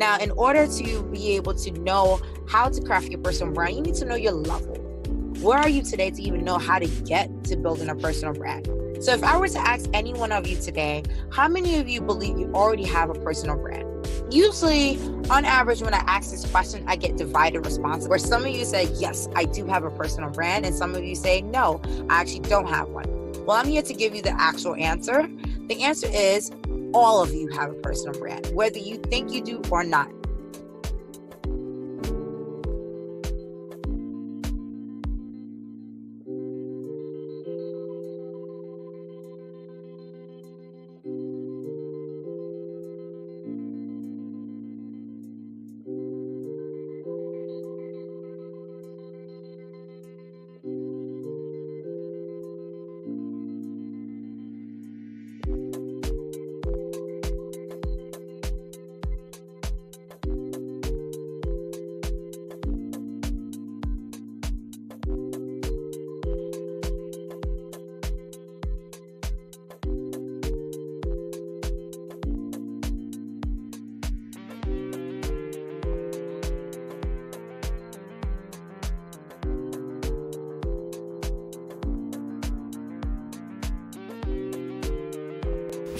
Now, in order to be able to know how to craft your personal brand, you need to know your level. Where are you today to even know how to get to building a personal brand? So if I were to ask any one of you today, how many of you believe you already have a personal brand? Usually, on average, when I ask this question, I get divided responses, where some of you say, yes, I do have a personal brand, and some of you say, no, I actually don't have one. Well, I'm here to give you the actual answer. The answer is all of you have a personal brand, whether you think you do or not.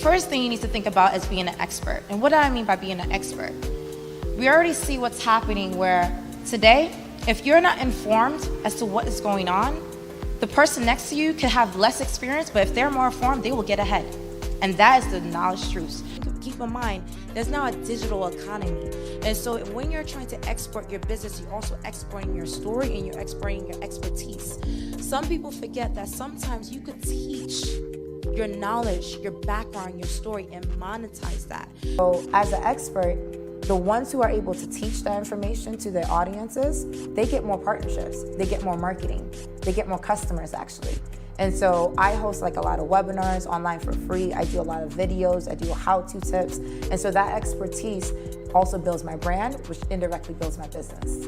First thing you need to think about is being an expert. And what do I mean by being an expert? We already see what's happening where today, if you're not informed as to what is going on, the person next to you could have less experience, but if they're more informed, they will get ahead. And that is the knowledge truth. Keep in mind, there's now a digital economy. And so when you're trying to export your business, you're also exporting your story and you're exporting your expertise. Some people forget that sometimes you could teach your knowledge, your background, your story, and monetize that. So as an expert, the ones who are able to teach that information to their audiences, they get more partnerships, they get more marketing, they get more customers actually. And so I host like a lot of webinars online for free. I do a lot of videos, I do how-to tips. And so that expertise also builds my brand, which indirectly builds my business.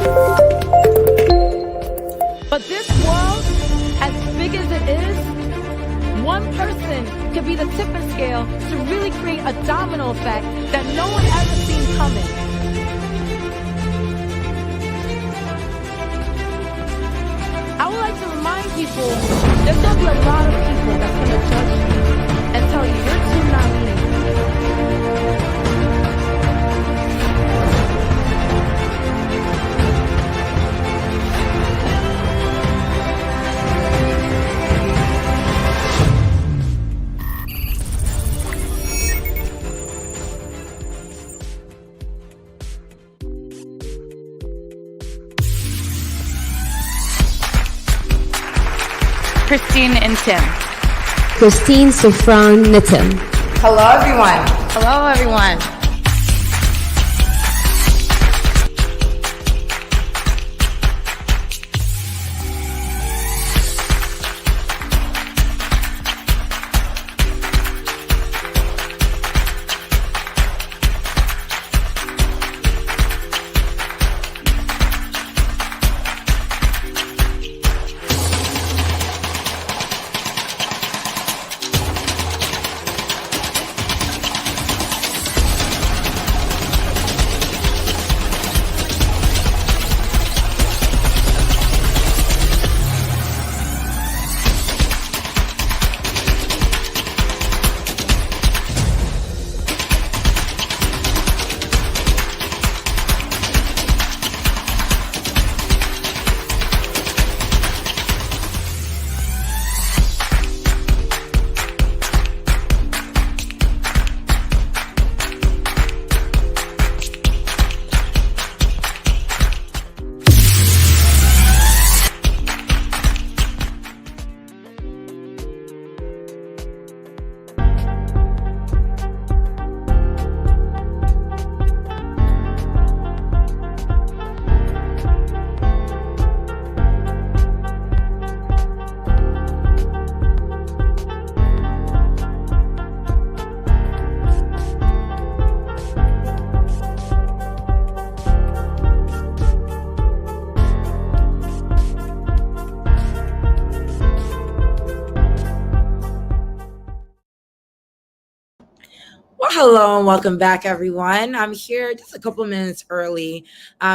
But this world, as big as it is, one person could be the tipping scale to really create a domino effect that no one ever seen coming. I would like to remind people, there's going to be a lot of people that's going to judge you and tell you you're too not meaningful. Christine and Tim. Christine, Sofran, Nitin. Hello, everyone. Hello, everyone. Well, hello and welcome back, everyone. I'm here just a couple of minutes early,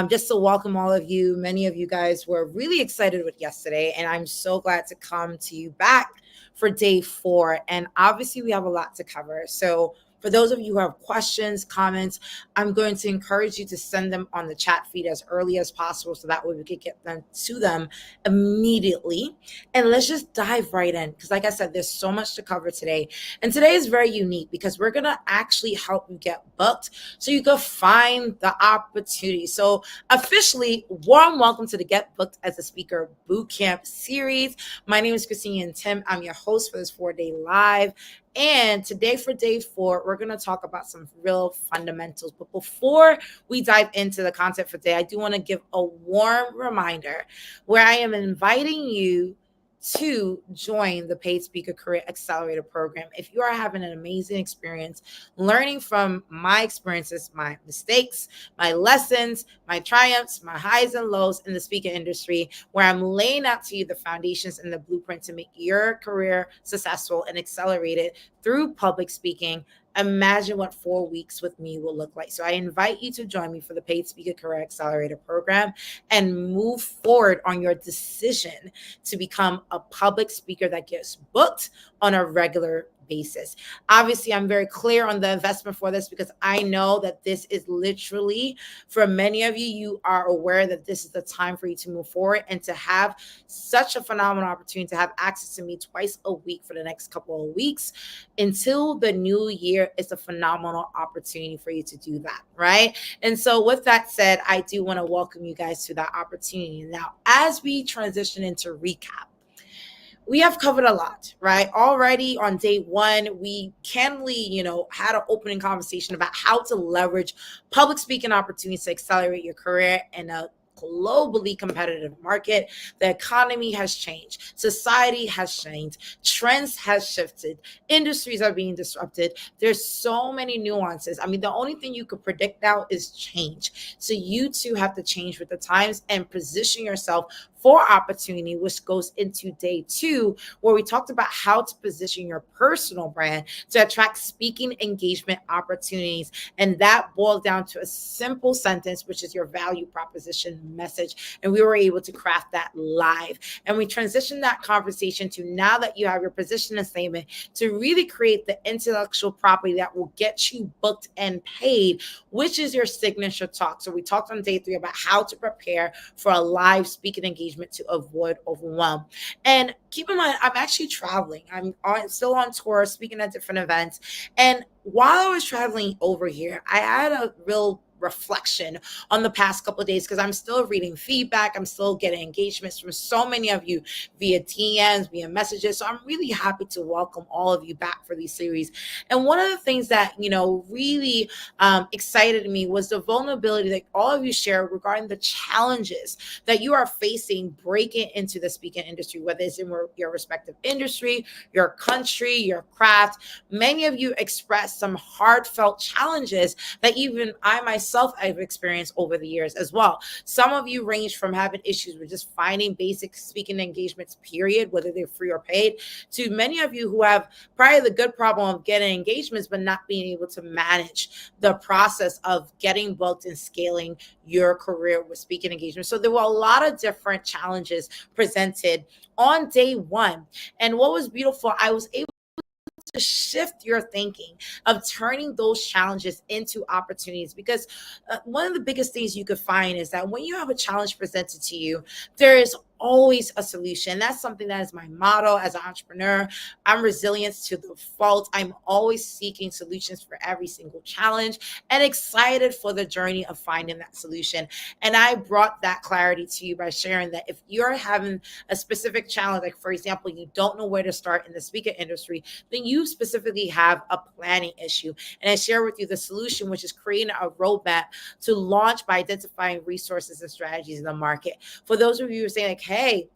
just to welcome all of you. Many of you guys were really excited with yesterday, and I'm so glad to come to you back for day 4. And obviously, we have a lot to cover. So for those of you who have questions, comments, I'm going to encourage you to send them on the chat feed as early as possible so that way we can get them to them immediately. And let's just dive right in because, like I said, there's so much to cover today. And today is very unique because we're going to actually help you get booked so you can find the opportunity. So officially, warm welcome to the Get Booked as a Speaker Bootcamp series. My name is Christine and Tim. I'm your host for this 4-day live. And today for day 4, we're going to talk about some real fundamentals. But before we dive into the content for today, I do want to give a warm reminder where I am inviting you to join the Paid Speaker Career Accelerator program. If you are having an amazing experience learning from my experiences, my mistakes, my lessons, my triumphs, my highs and lows in the speaker industry, where I'm laying out to you the foundations and the blueprint to make your career successful and accelerated through public speaking, imagine what 4 weeks with me will look like. So I invite you to join me for the Paid Speaker Career Accelerator program and move forward on your decision to become a public speaker that gets booked on a regular basis. Obviously, I'm very clear on the investment for this because I know that this is literally, for many of you, you are aware that this is the time for you to move forward and to have such a phenomenal opportunity to have access to me twice a week for the next couple of weeks until the new year. Is a phenomenal opportunity for you to do that, right? And so with that said, I do want to welcome you guys to that opportunity. Now, as we transition into recap, we have covered a lot, right? Already on day 1, we candidly, had an opening conversation about how to leverage public speaking opportunities to accelerate your career in a globally competitive market. The economy has changed. Society has changed. Trends has shifted. Industries are being disrupted. There's so many nuances. I mean, the only thing you could predict now is change. So you too have to change with the times and position yourself for opportunity, which goes into day 2, where we talked about how to position your personal brand to attract speaking engagement opportunities. And that boiled down to a simple sentence, which is your value proposition message. And we were able to craft that live. And we transitioned that conversation to, now that you have your position and statement, to really create the intellectual property that will get you booked and paid, which is your signature talk. So we talked on day 3 about how to prepare for a live speaking engagement to avoid overwhelm. And keep in mind, I'm actually traveling. Still on tour, speaking at different events. And while I was traveling over here, I had a real reflection on the past couple of days, because I'm still reading feedback. I'm still getting engagements from so many of you via DMs, via messages. So I'm really happy to welcome all of you back for these series. And one of the things that, really excited me was the vulnerability that all of you share regarding the challenges that you are facing breaking into the speaking industry, whether it's in your respective industry, your country, your craft. Many of you expressed some heartfelt challenges that even I myself I've experienced over the years as well. Some of you range from having issues with just finding basic speaking engagements, period, whether they're free or paid, to many of you who have probably the good problem of getting engagements, but not being able to manage the process of getting booked and scaling your career with speaking engagements. So there were a lot of different challenges presented on day 1. And what was beautiful, I was able to shift your thinking of turning those challenges into opportunities, because one of the biggest things you could find is that when you have a challenge presented to you, there is always a solution. That's something that is my motto as an entrepreneur. I'm resilient to the fault. I'm always seeking solutions for every single challenge and excited for the journey of finding that solution. And I brought that clarity to you by sharing that if you're having a specific challenge, like for example, you don't know where to start in the speaker industry, then you specifically have a planning issue. And I share with you the solution, which is creating a roadmap to launch by identifying resources and strategies in the market. For those of you who are saying like, hey,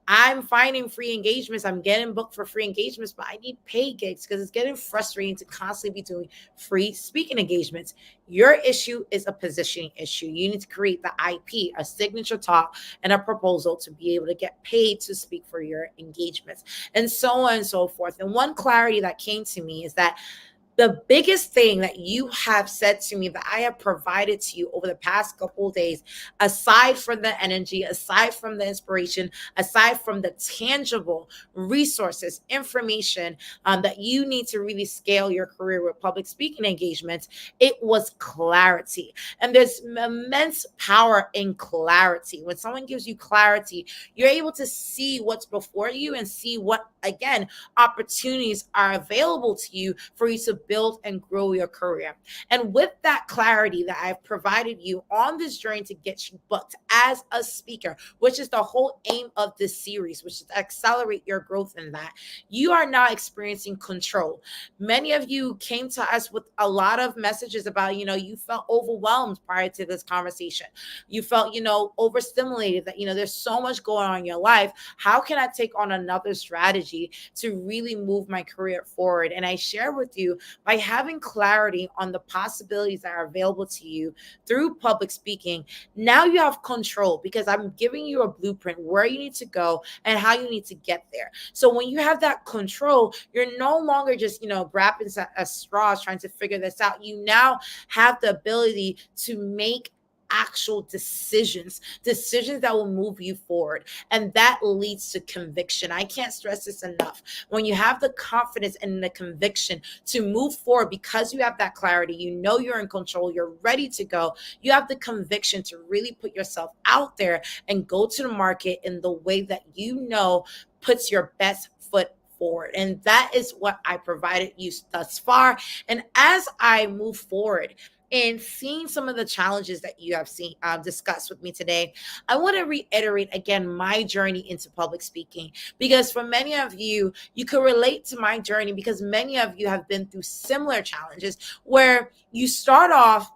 I'm finding free engagements, I'm getting booked for free engagements, but I need paid gigs because it's getting frustrating to constantly be doing free speaking engagements. Your issue is a positioning issue. You need to create the IP, a signature talk, and a proposal to be able to get paid to speak for your engagements, and so on and so forth. And one clarity that came to me is that the biggest thing that you have said to me that I have provided to you over the past couple of days, aside from the energy, aside from the inspiration, aside from the tangible resources, information that you need to really scale your career with public speaking engagements, it was clarity. And there's immense power in clarity. When someone gives you clarity, you're able to see what's before you and see what, again, opportunities are available to you for you to build and grow your career. And with that clarity that I've provided you on this journey to get you booked as a speaker, which is the whole aim of this series, which is to accelerate your growth in that, you are now experiencing control. Many of you came to us with a lot of messages about, you felt overwhelmed prior to this conversation. You felt, overstimulated, that, there's so much going on in your life. How can I take on another strategy to really move my career forward? And I share with you, by having clarity on the possibilities that are available to you through public speaking, now you have control, because I'm giving you a blueprint where you need to go and how you need to get there. So when you have that control, you're no longer just, grabbing at straws trying to figure this out. You now have the ability to make actual decisions that will move you forward. And that leads to conviction. I can't stress this enough. When you have the confidence and the conviction to move forward, because you have that clarity, you're in control, you're ready to go, you have the conviction to really put yourself out there and go to the market in the way that puts your best foot forward. And that is what I provided you thus far. And as I move forward and seeing some of the challenges that you have seen discussed with me today, I want to reiterate again my journey into public speaking, because for many of you, you can relate to my journey, because many of you have been through similar challenges where you start off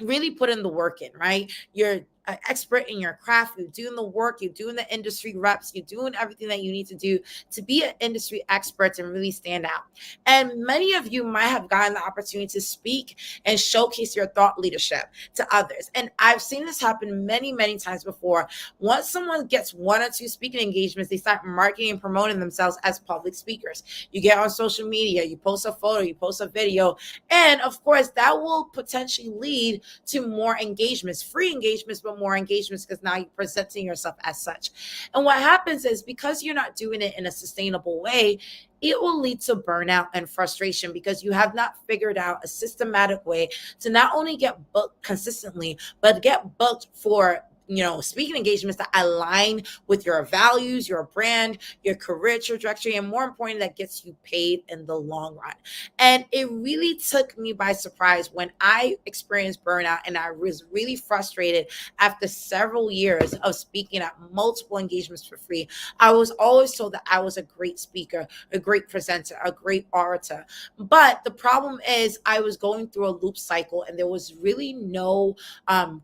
really putting the work in, right? You're an expert in your craft, you're doing the work, you're doing the industry reps, you're doing everything that you need to do to be an industry expert and really stand out. And many of you might have gotten the opportunity to speak and showcase your thought leadership to others. And I've seen this happen many, many times before. Once someone gets 1 or 2 speaking engagements, they start marketing and promoting themselves as public speakers. You get on social media, you post a photo, you post a video, and of course, that will potentially lead to more engagements, free engagements, but more engagements because now you're presenting yourself as such. And what happens is because you're not doing it in a sustainable way, it will lead to burnout and frustration because you have not figured out a systematic way to not only get booked consistently, but get booked for speaking engagements that align with your values, your brand, your career trajectory, and more importantly, that gets you paid in the long run. And it really took me by surprise when I experienced burnout, and I was really frustrated after several years of speaking at multiple engagements for free. I was always told that I was a great speaker, a great presenter, a great orator. But the problem is I was going through a loop cycle, and there was really no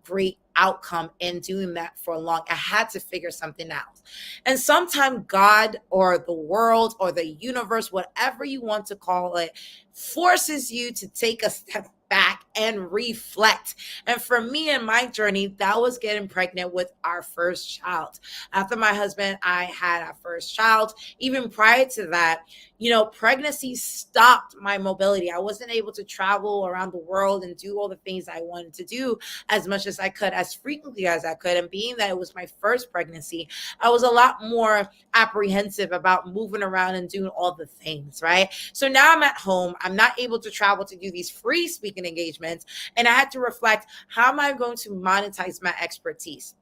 great outcome in doing that for long. I had to figure something out. And sometimes God or the world or the universe, whatever you want to call it, forces you to take a step back and reflect. And for me in my journey, that was getting pregnant with our first child. After my husband, I had our first child. Even prior to that, pregnancy stopped my mobility. I wasn't able to travel around the world and do all the things I wanted to do as much as I could, as frequently as I could. And being that it was my first pregnancy, I was a lot more apprehensive about moving around and doing all the things, right? So now I'm at home. I'm not able to travel to do these free speaking engagements. And I had to reflect, how am I going to monetize my expertise?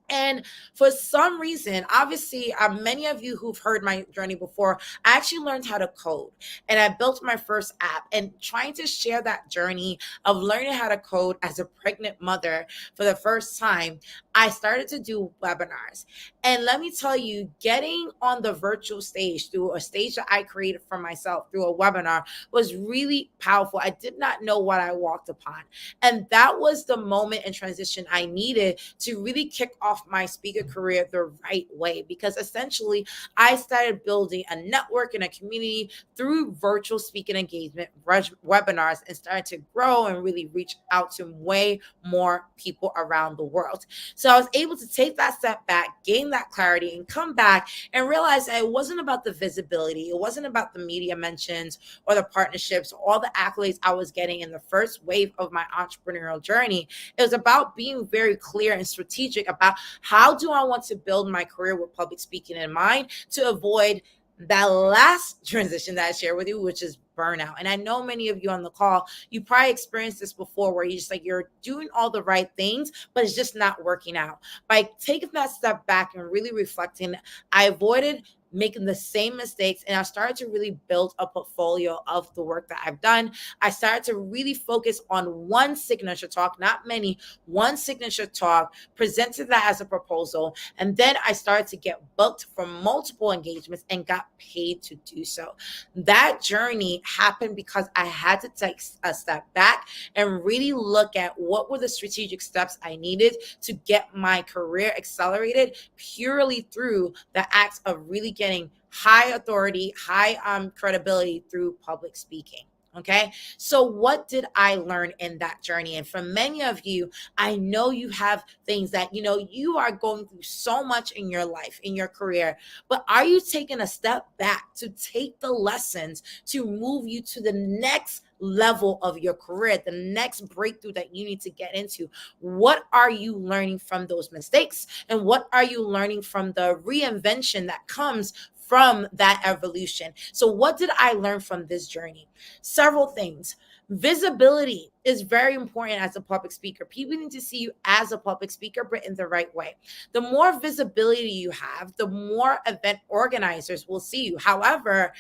And for some reason, obviously, many of you who've heard my journey before, I actually learned how to code, and I built my first app. And trying to share that journey of learning how to code as a pregnant mother for the first time, I started to do webinars. And let me tell you, getting on the virtual stage through a stage that I created for myself through a webinar was really powerful. I did not know what I walked upon. And that was the moment and transition I needed to really kick off my speaker career the right way, because essentially I started building a network and a community through virtual speaking engagement webinars, and started to grow and really reach out to way more people around the world. So I was able to take that step back, gain that clarity, and come back and realize that it wasn't about the visibility. It wasn't about the media mentions or the partnerships, or all the accolades I was getting in the first wave of my entrepreneurial journey. It was about being very clear and strategic about how do I want to build my career with public speaking in mind, to avoid that last transition that I shared with you, which is burnout. And I know many of you on the call, you probably experienced this before, where you're doing all the right things, but it's just not working out. By taking that step back and really reflecting, I avoided making the same mistakes, and I started to really build a portfolio of the work that I've done. I started to really focus on one signature talk, not many, one signature talk, presented that as a proposal, and then I started to get booked for multiple engagements and got paid to do so. That journey happened because I had to take a step back and really look at what were the strategic steps I needed to get my career accelerated, purely through the act of really getting high authority, high credibility through public speaking. Okay. So what did I learn in that journey? And for many of you, I know you have things that, you are going through so much in your life, in your career, but are you taking a step back to take the lessons to move you to the next level of your career, the next breakthrough that you need to get into? What are you learning from those mistakes? And what are you learning from the reinvention that comes from that evolution? So what did I learn from this journey? Several things. Visibility is very important as a public speaker. People need to see you as a public speaker, but in the right way. The more visibility you have, the more event organizers will see you. However,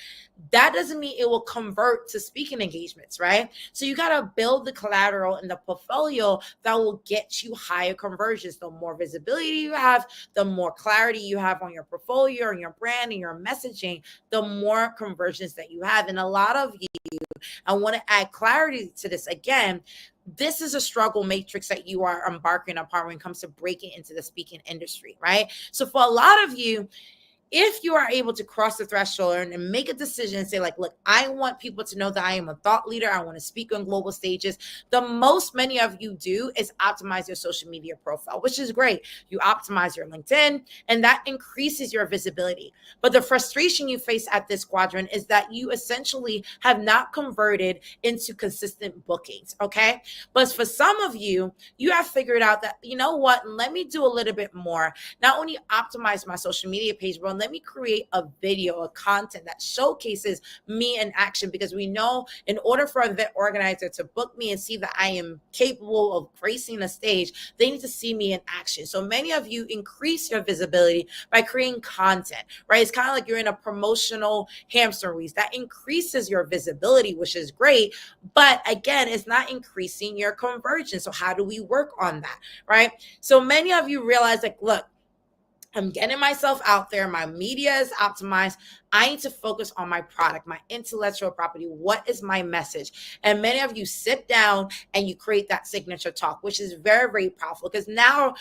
that doesn't mean it will convert to speaking engagements, right? So you got to build the collateral and the portfolio that will get you higher conversions. The more visibility you have, the more clarity you have on your portfolio and your brand and your messaging, the more conversions that you have. And a lot of you, I want to add clarity clarity to this, again, this is a struggle matrix that you are embarking upon when it comes to breaking into the speaking industry, right? So for a lot of you, if you are able to cross the threshold and make a decision and say, like, look, I want people to know that I am a thought leader, I want to speak on global stages, the most many of you do is optimize your social media profile, which is great. You optimize your LinkedIn, and that increases your visibility. But the frustration you face at this quadrant is that you essentially have not converted into consistent bookings, okay? But for some of you, you have figured out that, you know what, let me do a little bit more. Not only optimize my social media page, but let me create a video, a content that showcases me in action, because we know in order for an event organizer to book me and see that I am capable of gracing a stage, they need to see me in action. So many of you increase your visibility by creating content, right? It's kind of like you're in a promotional hamster wheel. That increases your visibility, which is great. But again, it's not increasing your conversion. So how do we work on that, right? So many of you realize, like, look, I'm getting myself out there. My media is optimized. I need to focus on my product, my intellectual property. What is my message? And many of you sit down and you create that signature talk, which is very, very powerful, because now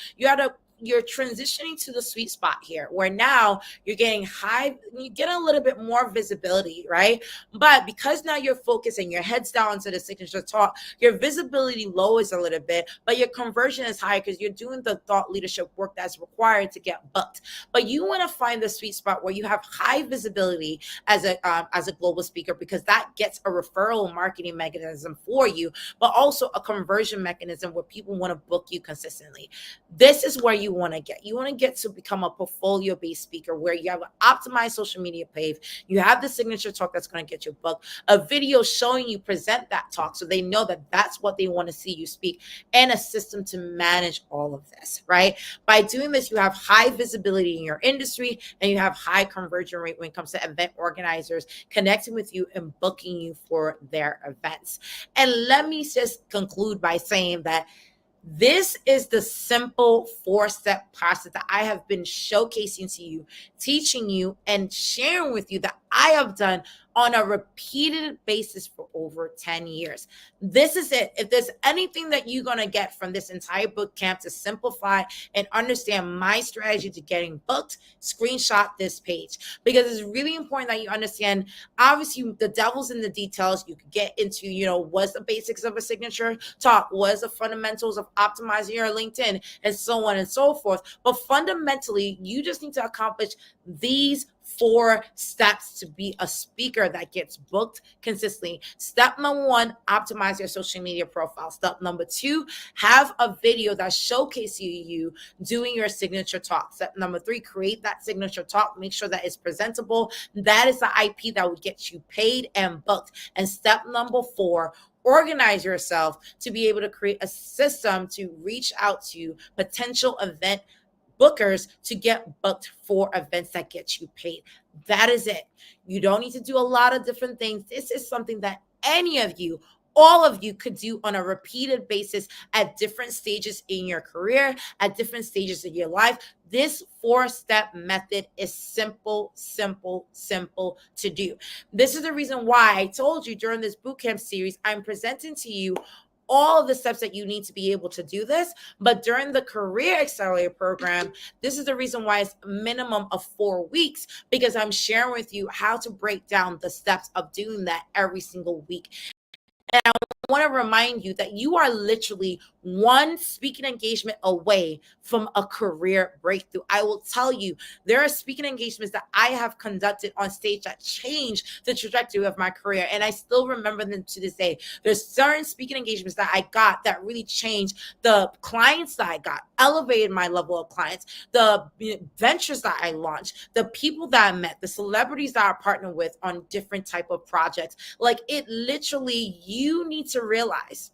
you're transitioning to the sweet spot here, where now you're getting a little bit more visibility, right? But because now you're focused and your head's down to the signature talk, your visibility lowers a little bit, but your conversion is high because you're doing the thought leadership work that's required to get booked. But you want to find the sweet spot where you have high visibility as a global speaker, because that gets a referral marketing mechanism for you, but also a conversion mechanism where people want to book you consistently. This is where you want to get. You want to get to become a portfolio-based speaker where you have an optimized social media page, you have the signature talk that's going to get you booked, a video showing you present that talk so they know that that's what they want to see you speak, and a system to manage all of this, right? By doing this, you have high visibility in your industry, and you have high conversion rate when it comes to event organizers connecting with you and booking you for their events. And let me just conclude by saying that this is the simple 4-step process that I have been showcasing to you, teaching you, and sharing with you that I have done on a repeated basis for over 10 years. This is it. If there's anything that you're going to get from this entire boot camp to simplify and understand my strategy to getting booked, screenshot this page, because it's really important that you understand, obviously, the devil's in the details. You could get into, what's the basics of a signature talk, what's the fundamentals of optimizing your LinkedIn, and so on and so forth. But fundamentally, you just need to accomplish these 4 steps to be a speaker that gets booked consistently. Step number 1, optimize your social media profile. Step number 2, have a video that showcases you doing your signature talk. Step number 3, create that signature talk. Make sure that it's presentable. That is the IP that will get you paid and booked. And step number 4, organize yourself to be able to create a system to reach out to potential event bookers to get booked for events that get you paid. That is it. You don't need to do a lot of different things. This is something that any of you, all of you, could do on a repeated basis at different stages in your career, at different stages in your life. This 4-step method is simple to do. This is the reason why I told you during this bootcamp series, I'm presenting to you all of the steps that you need to be able to do this. But during the Career Accelerator program, this is the reason why it's a minimum of 4 weeks, because I'm sharing with you how to break down the steps of doing that every single week. And I want to remind you that you are literally one speaking engagement away from a career breakthrough. I will tell you, there are speaking engagements that I have conducted on stage that changed the trajectory of my career, and I still remember them to this day. There's certain speaking engagements that I got that really changed the clients that I got, elevated my level of clients, the ventures that I launched, the people that I met, the celebrities that I partnered with on different type of projects. Like, it literally, you need to realize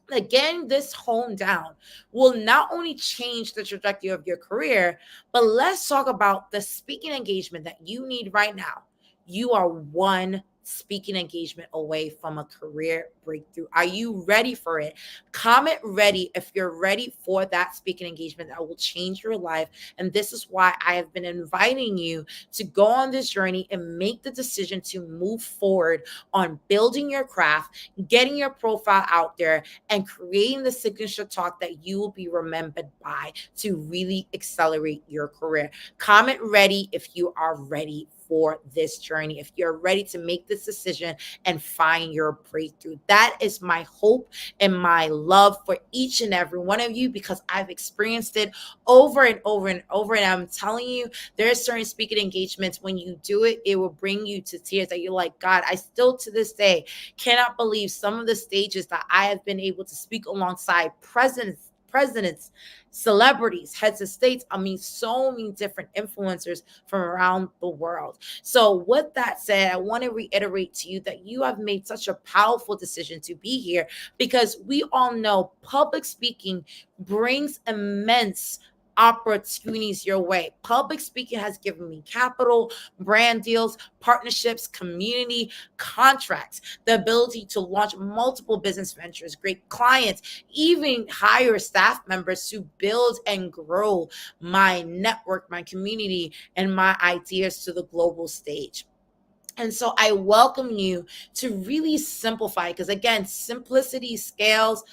that getting this honed down will not only change the trajectory of your career, but let's talk about the speaking engagement that you need right now. You are one speaking engagement away from a career breakthrough. Are you ready for it? Comment ready if you're ready for that speaking engagement that will change your life. And this is why I have been inviting you to go on this journey and make the decision to move forward on building your craft, getting your profile out there, and creating the signature talk that you will be remembered by to really accelerate your career. Comment ready if you are ready for this journey, if you're ready to make this decision and find your breakthrough. That is my hope and my love for each and every one of you, because I've experienced it over and over and over. And I'm telling you, there are certain speaking engagements, when you do it, it will bring you to tears that you're like, God, I still to this day cannot believe some of the stages that I have been able to speak alongside presidents, celebrities, heads of states. I mean, so many different influencers from around the world. So with that said, I want to reiterate to you that you have made such a powerful decision to be here, because we all know public speaking brings immense opportunities your way. Public speaking has given me capital, brand deals, partnerships, community, contracts, the ability to launch multiple business ventures, great clients, even hire staff members to build and grow my network, my community, and my ideas to the global stage. And so I welcome you to really simplify, because again, simplicity scales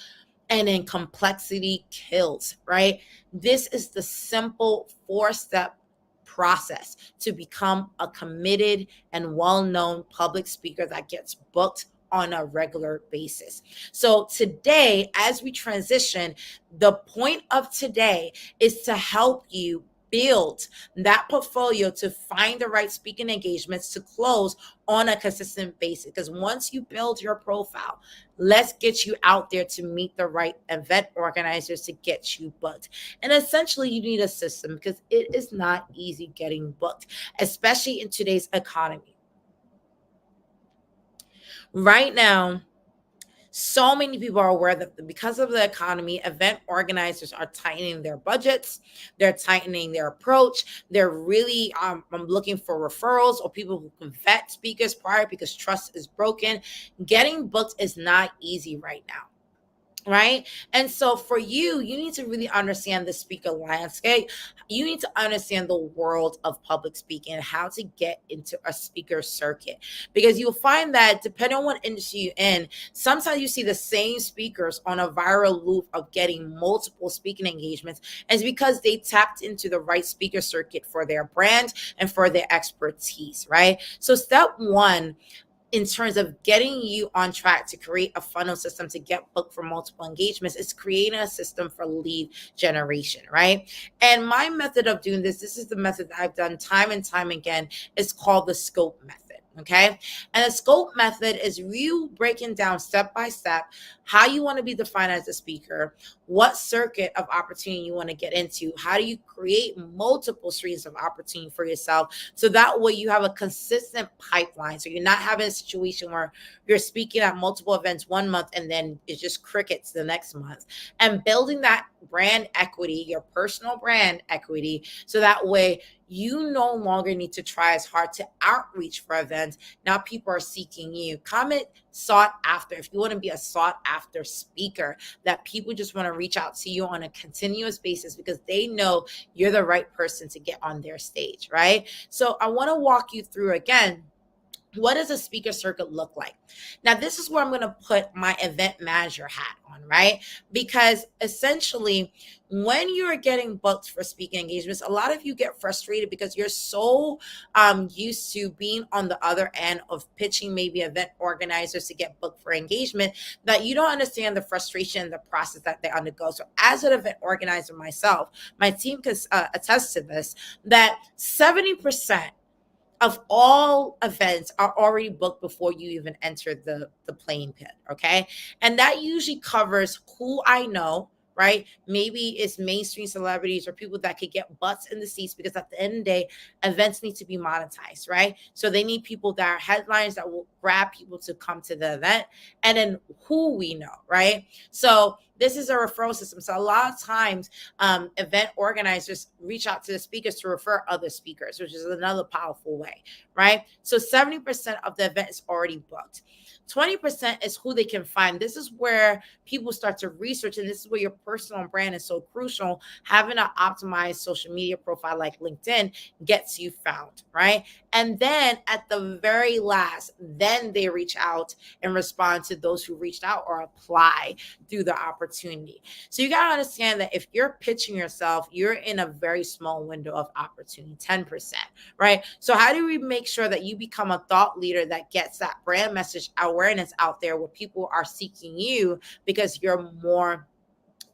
and then complexity kills, right? This is the simple 4-step process to become a committed and well-known public speaker that gets booked on a regular basis. So today, as we transition, the point of today is to help you build that portfolio to find the right speaking engagements to close on a consistent basis. Because once you build your profile, let's get you out there to meet the right event organizers to get you booked. And essentially, you need a system, because it is not easy getting booked, especially in today's economy. Right now, so many people are aware that because of the economy, event organizers are tightening their budgets, they're tightening their approach, they're really looking for referrals or people who can vet speakers prior, because trust is broken. Getting booked is not easy right now. Right. And so for you, you need to really understand the speaker landscape. You need to understand the world of public speaking and how to get into a speaker circuit, because you'll find that depending on what industry you're in, sometimes you see the same speakers on a viral loop of getting multiple speaking engagements. And it's because they tapped into the right speaker circuit for their brand and for their expertise. Right. So step one, in terms of getting you on track to create a funnel system to get booked for multiple engagements, is creating a system for lead generation, right? And my method of doing this is the method that I've done time and time again. It's called the scope method. Okay. And the scope method is you breaking down step by step how you want to be defined as a speaker, what circuit of opportunity you want to get into, how do you create multiple streams of opportunity for yourself, so that way you have a consistent pipeline. So you're not having a situation where you're speaking at multiple events one month and then it's just crickets the next month. And building that brand equity, your personal brand equity, so that way you no longer need to try as hard to outreach for events. Now people are seeking you. Comment sought after. If you want to be a sought after speaker, that people just want to reach out to you on a continuous basis because they know you're the right person to get on their stage, right? So I want to walk you through again, what does a speaker circuit look like? Now, this is where I'm going to put my event manager hat on, right? Because essentially, when you're getting booked for speaking engagements, a lot of you get frustrated because you're so used to being on the other end of pitching maybe event organizers to get booked for engagement, that you don't understand the frustration and the process that they undergo. So as an event organizer myself, my team can attest to this, that 70% of all events are already booked before you even enter the playing pit, okay? And that usually covers who I know, right? Maybe it's mainstream celebrities or people that could get butts in the seats, because at the end of the day, events need to be monetized, right? So they need people that are headliners that will grab people to come to the event, and then who we know, right? So this is a referral system. So a lot of times event organizers reach out to the speakers to refer other speakers, which is another powerful way, right? So 70% of the event is already booked. 20% is who they can find. This is where people start to research, and this is where your personal brand is so crucial. Having an optimized social media profile like LinkedIn gets you found, right? And then at the very last, then they reach out and respond to those who reached out or apply through the opportunity. So you got to understand that if you're pitching yourself, you're in a very small window of opportunity, 10%, right? So how do we make sure that you become a thought leader that gets that brand message awareness out there where people are seeking you because you're more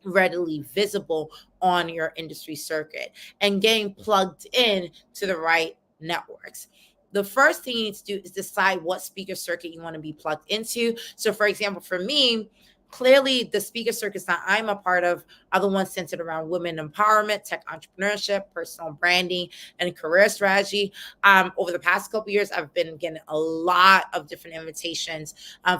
readily visible on your industry circuit and getting plugged in to the right networks? The first thing you need to do is decide what speaker circuit you want to be plugged into. So for example, for me, clearly the speaker circuits that I'm a part of are the ones centered around women empowerment, tech entrepreneurship, personal branding, and career strategy. Over the past couple of years, I've been getting a lot of different invitations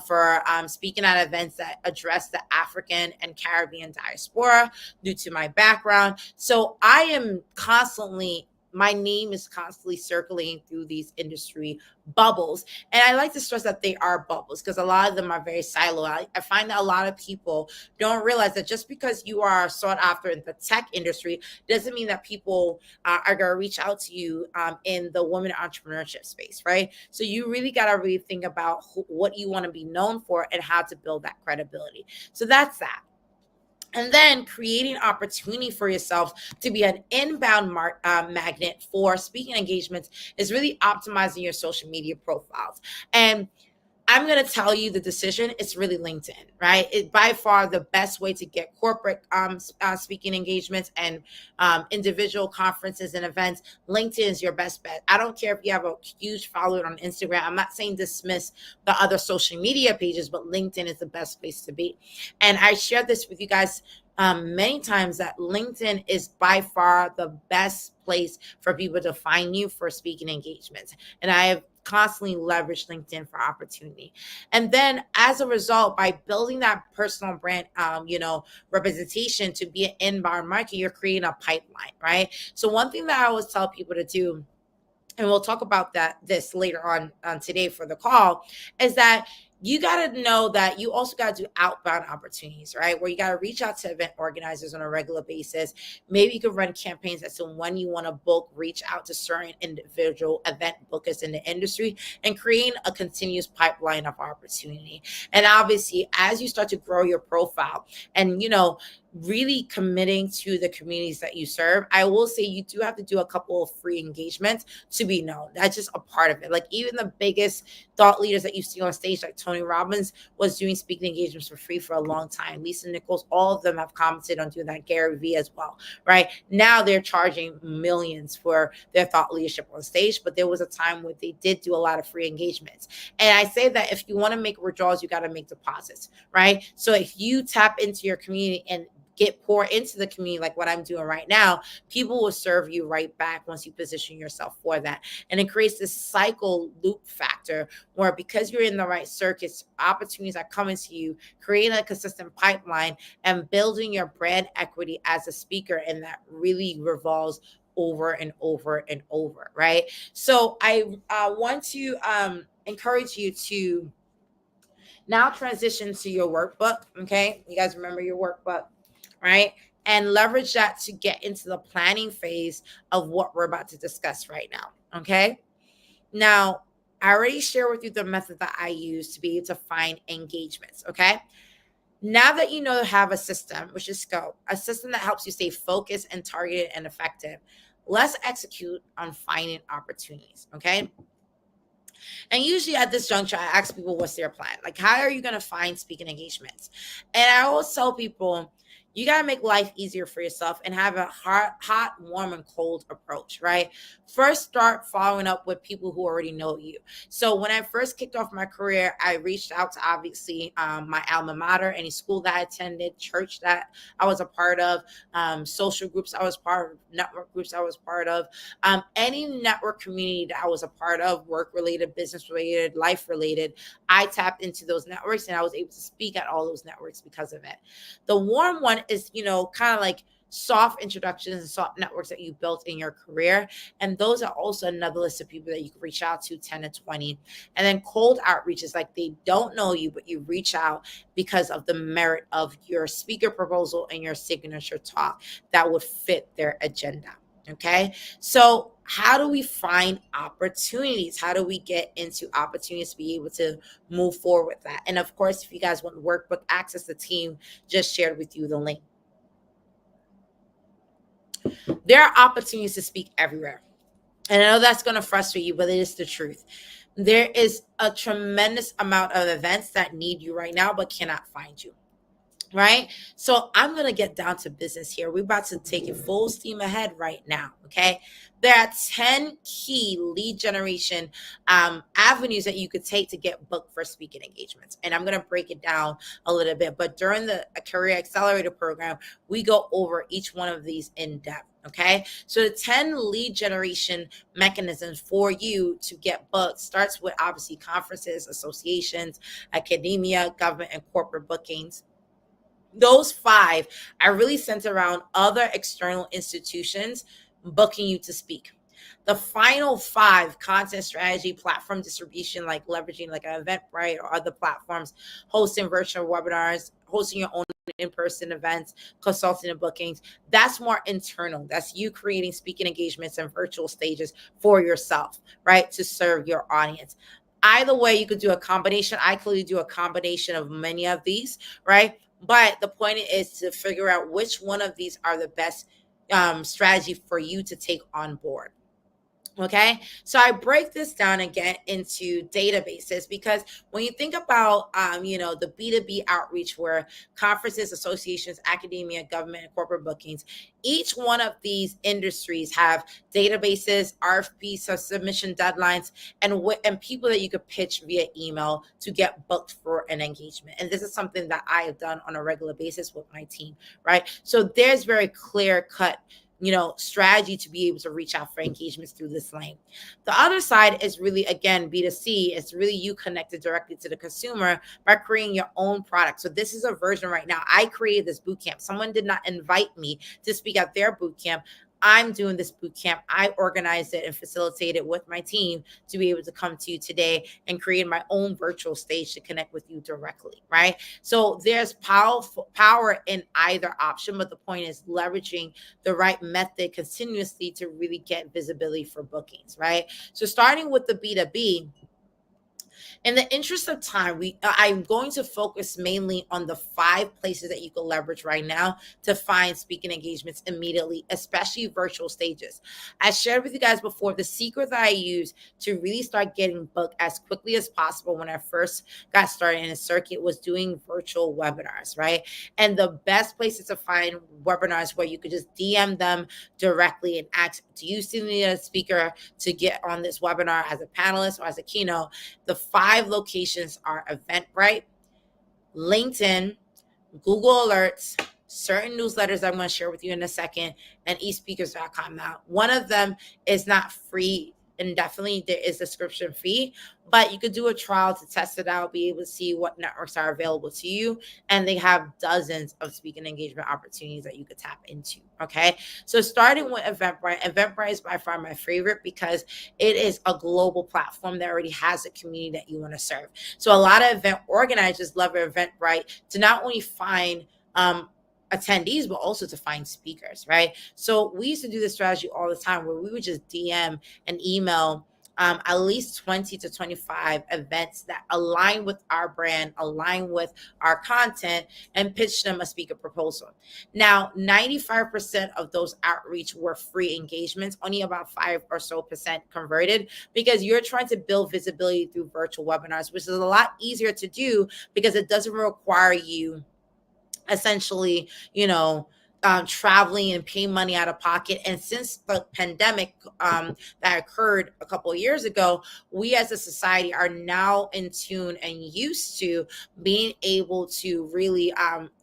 for speaking at events that address the African and Caribbean diaspora due to my background. So I am constantly, my name is constantly circulating through these industry bubbles. And I like to stress that they are bubbles because a lot of them are very siloed. I find that a lot of people don't realize that just because you are sought after in the tech industry doesn't mean that people are going to reach out to you in the women entrepreneurship space, right? So you really got to really think about what you want to be known for and how to build that credibility. So that's that. And then creating opportunity for yourself to be an inbound magnet for speaking engagements is really optimizing your social media profiles. And I'm going to tell you the decision. It's really LinkedIn, right? It's by far the best way to get corporate speaking engagements and individual conferences and events. LinkedIn is your best bet. I don't care if you have a huge following on Instagram. I'm not saying dismiss the other social media pages, but LinkedIn is the best place to be. And I shared this with you guys many times that LinkedIn is by far the best place for people to find you for speaking engagements. And I have constantly leverage LinkedIn for opportunity. And then as a result, by building that personal brand, representation to be an inbound market, you're creating a pipeline, right? So one thing that I always tell people to do, and we'll talk about this later on today for the call, is that you got to know that you also got to do outbound opportunities, right? Where you got to reach out to event organizers on a regular basis. Maybe you could run campaigns as to when you want to book, reach out to certain individual event bookers in the industry and create a continuous pipeline of opportunity. And obviously, as you start to grow your profile and, really committing to the communities that you serve, I will say you do have to do a couple of free engagements to be known. That's just a part of it. Like even the biggest thought leaders that you see on stage, like Tony Robbins, was doing speaking engagements for free for a long time. Lisa Nichols, all of them have commented on doing that. Gary Vee as well, right? Now they're charging millions for their thought leadership on stage, but there was a time where they did do a lot of free engagements. And I say that if you want to make withdrawals, you got to make deposits, right? So if you tap into your community and pour into the community like what I'm doing right now, people will serve you right back once you position yourself for that. And it creates this cycle loop factor where because you're in the right circuits, opportunities are coming to you, creating a consistent pipeline and building your brand equity as a speaker. And that really revolves over and over and over, right? So I want to encourage you to now transition to your workbook, okay? You guys remember your workbook, right? And leverage that to get into the planning phase of what we're about to discuss right now, okay? Now, I already shared with you the method that I use to be able to find engagements, okay? Now that you know to have a system, which is Scope, a system that helps you stay focused and targeted and effective, let's execute on finding opportunities, okay? And usually at this juncture, I ask people, what's their plan? Like, how are you going to find speaking engagements? And I always tell people, You got to make life easier for yourself and have a hot, warm, and cold approach, right? First, start following up with people who already know you. So when I first kicked off my career, I reached out to obviously my alma mater, any school that I attended, church that I was a part of, social groups I was part of, network groups I was part of, any network community that I was a part of, work related, business related, life related. I tapped into those networks and I was able to speak at all those networks because of it. The warm one is, kind of like soft introductions and soft networks that you built in your career. And those are also another list of people that you can reach out to, 10 to 20. And then cold outreach is like they don't know you, but you reach out because of the merit of your speaker proposal and your signature talk that would fit their agenda. Okay. So how do we find opportunities? How do we get into opportunities to be able to move forward with that? And of course, if you guys want workbook access, the team just shared with you the link. There are opportunities to speak everywhere. And I know that's going to frustrate you, but it is the truth. There is a tremendous amount of events that need you right now, but cannot find you. Right? So I'm going to get down to business here. We're about to take it full steam ahead right now. Okay. There are 10 key lead generation avenues that you could take to get booked for speaking engagements. And I'm going to break it down a little bit. But during the Career Accelerator program, we go over each one of these in depth. Okay. So the 10 lead generation mechanisms for you to get booked starts with obviously conferences, associations, academia, government, and corporate bookings. Those 5 are really centered around other external institutions booking you to speak. The final 5, content strategy, platform distribution, like leveraging like an Eventbrite or other platforms, hosting virtual webinars, hosting your own in-person events, consulting and bookings. That's more internal. That's you creating speaking engagements and virtual stages for yourself, right? To serve your audience. Either way, you could do a combination. I clearly do a combination of many of these, right? But the point is to figure out which one of these are the best strategy for you to take on board. Okay, so I break this down again into databases because when you think about, the B2B outreach where conferences, associations, academia, government, and corporate bookings, each one of these industries have databases, RFPs, submission deadlines, and people that you could pitch via email to get booked for an engagement. And this is something that I have done on a regular basis with my team, right? So there's very clear cut strategy to be able to reach out for engagements through this lane. The other side is really, again, B2C. It's really you connected directly to the consumer by creating your own product. So this is a version right now. I created this bootcamp. Someone did not invite me to speak at their bootcamp. I'm doing this boot camp. I organized it and facilitated it with my team to be able to come to you today and create my own virtual stage to connect with you directly, right? So there's power in either option, but the point is leveraging the right method continuously to really get visibility for bookings, right? So starting with the B2B, in the interest of time, I'm going to focus mainly on the 5 places that you can leverage right now to find speaking engagements immediately, especially virtual stages. I shared with you guys before the secret that I use to really start getting booked as quickly as possible when I first got started in a circuit was doing virtual webinars, right? And the best places to find webinars where you could just DM them directly and ask, do you still need a speaker to get on this webinar as a panelist or as a keynote? The 5 locations are Eventbrite, LinkedIn, Google Alerts, certain newsletters I'm going to share with you in a second, and espeakers.com. Now, one of them is not free indefinitely. There is a subscription fee, but you could do a trial to test it out, be able to see what networks are available to you. And they have dozens of speaking engagement opportunities that you could tap into. Okay. So starting with Eventbrite is by far my favorite because it is a global platform that already has a community that you want to serve. So a lot of event organizers love Eventbrite to not only find, attendees, but also to find speakers, right? So we used to do this strategy all the time where we would just DM and email at least 20 to 25 events that align with our brand, align with our content, and pitch them a speaker proposal. Now, 95% of those outreach were free engagements, only about 5% or so converted because you're trying to build visibility through virtual webinars, which is a lot easier to do because it doesn't require you essentially, traveling and paying money out of pocket. And since the pandemic that occurred a couple of years ago, we as a society are now in tune and used to being able to really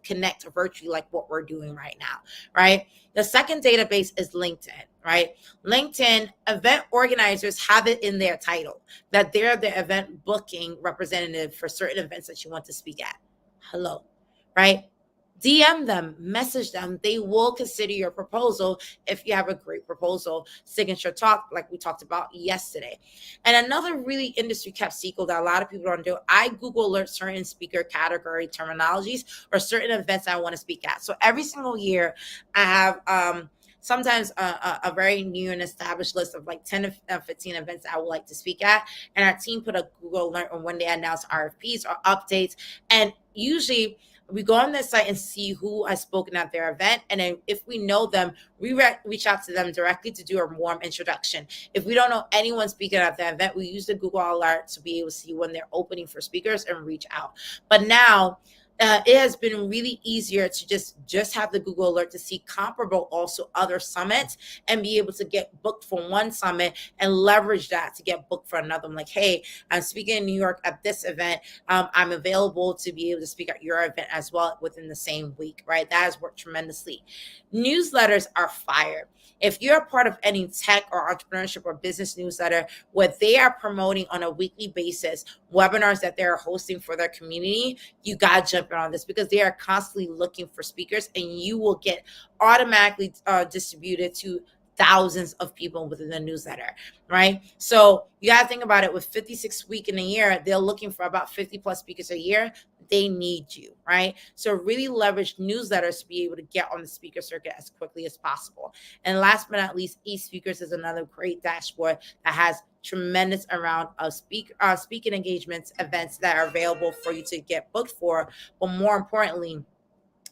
connect virtually like what we're doing right now, right? The second database is LinkedIn, right? LinkedIn event organizers have it in their title that they're the event booking representative for certain events that you want to speak at. Hello, right? DM them, message them. They will consider your proposal if you have a great proposal, signature talk, like we talked about yesterday. And another really industry kept secret that a lot of people don't do, I Google alert certain speaker category terminologies or certain events I want to speak at. So every single year I have sometimes a very new and established list of like 10 to 15 events I would like to speak at. And our team put a Google alert on when they announce RFPs or updates. And usually we go on this site and see who has spoken at their event. And then if we know them, we reach out to them directly to do a warm introduction. If we don't know anyone speaking at the event, we use the Google alert to be able to see when they're opening for speakers and reach out. But now it has been really easier to just have the Google alert to see comparable also other summits and be able to get booked for one summit and leverage that to get booked for another. I'm like, hey, I'm speaking in New York at this event. I'm available to be able to speak at your event as well within the same week, right? That has worked tremendously. Newsletters are fire. If you're a part of any tech or entrepreneurship or business newsletter where they are promoting on a weekly basis webinars that they're hosting for their community, you got to jump in on this because they are constantly looking for speakers and you will get automatically distributed to thousands of people within the newsletter, right? So you got to think about it. With 56 weeks in a year, they're looking for about 50 plus speakers a year. They need you, right? So really leverage newsletters to be able to get on the speaker circuit as quickly as possible. And last but not least, eSpeakers is another great dashboard that has tremendous amount of speaking engagements, events that are available for you to get booked for. But more importantly,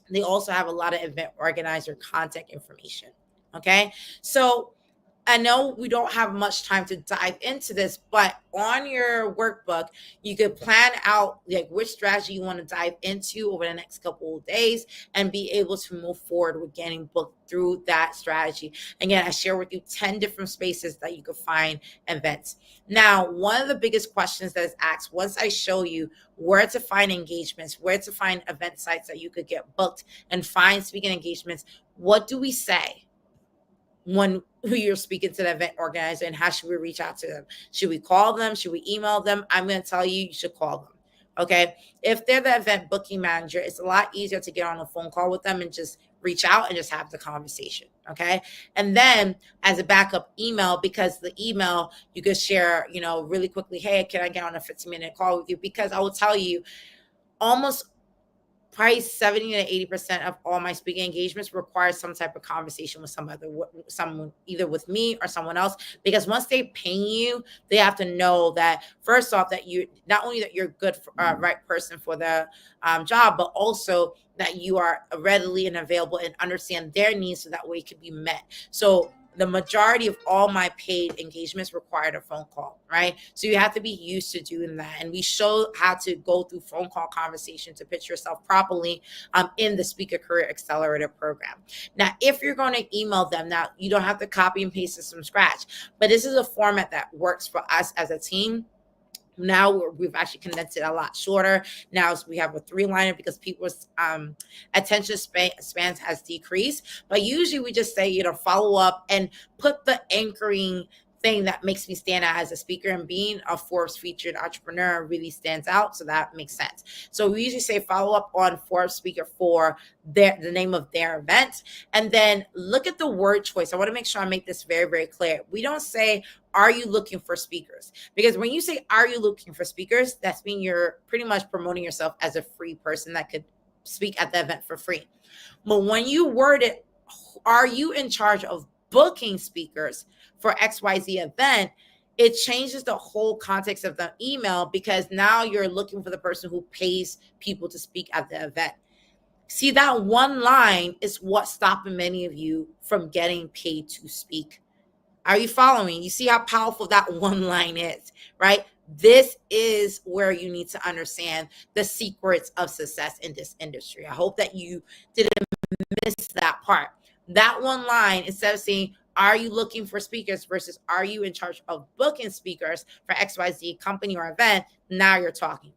they also have a lot of event organizer contact information. Okay, so I know we don't have much time to dive into this, but on your workbook, you could plan out like which strategy you want to dive into over the next couple of days and be able to move forward with getting booked through that strategy. Again, I share with you 10 different spaces that you could find events. Now, one of the biggest questions that is asked once I show you where to find engagements, where to find event sites that you could get booked and find speaking engagements, what do we say when you're speaking to the event organizer, and how should we reach out to them? Should we call them? Should we email them? I'm going to tell you, you should call them. Okay. If they're the event booking manager, it's a lot easier to get on a phone call with them and just reach out and just have the conversation. Okay. And then as a backup, email, because the email you could share, really quickly, hey, can I get on a 15-minute call with you? Because I will tell you, almost probably 70 to 80% of all my speaking engagements require some type of conversation with someone, either with me or someone else. Because once they ping you, they have to know that first off, that you not only that you're good for, right person for the job, but also that you are readily and available and understand their needs so that way it can be met. So the majority of all my paid engagements required a phone call, right? So you have to be used to doing that. And we show how to go through phone call conversation to pitch yourself properly in the Speaker Career Accelerator program. Now, if you're going to email them, now you don't have to copy and paste this from scratch, but this is a format that works for us as a team. Now we've actually condensed it a lot shorter. Now we have a 3-liner because people's attention spans has decreased. But usually we just say, follow up and put the anchoring thing that makes me stand out as a speaker, and being a Forbes featured entrepreneur really stands out. So that makes sense. So we usually say follow up on Forbes speaker for the name of their event. And then look at the word choice. I want to make sure I make this very, very clear. We don't say, are you looking for speakers? Because when you say, are you looking for speakers? That's mean you're pretty much promoting yourself as a free person that could speak at the event for free. But when you word it, are you in charge of booking speakers for XYZ event, it changes the whole context of the email, because now you're looking for the person who pays people to speak at the event. See, that one line is what's stopping many of you from getting paid to speak. Are you following? You see how powerful that one line is, right? This is where you need to understand the secrets of success in this industry. I hope that you didn't miss that part. That one line, instead of saying, are you looking for speakers versus are you in charge of booking speakers for XYZ company or event? Now you're talking.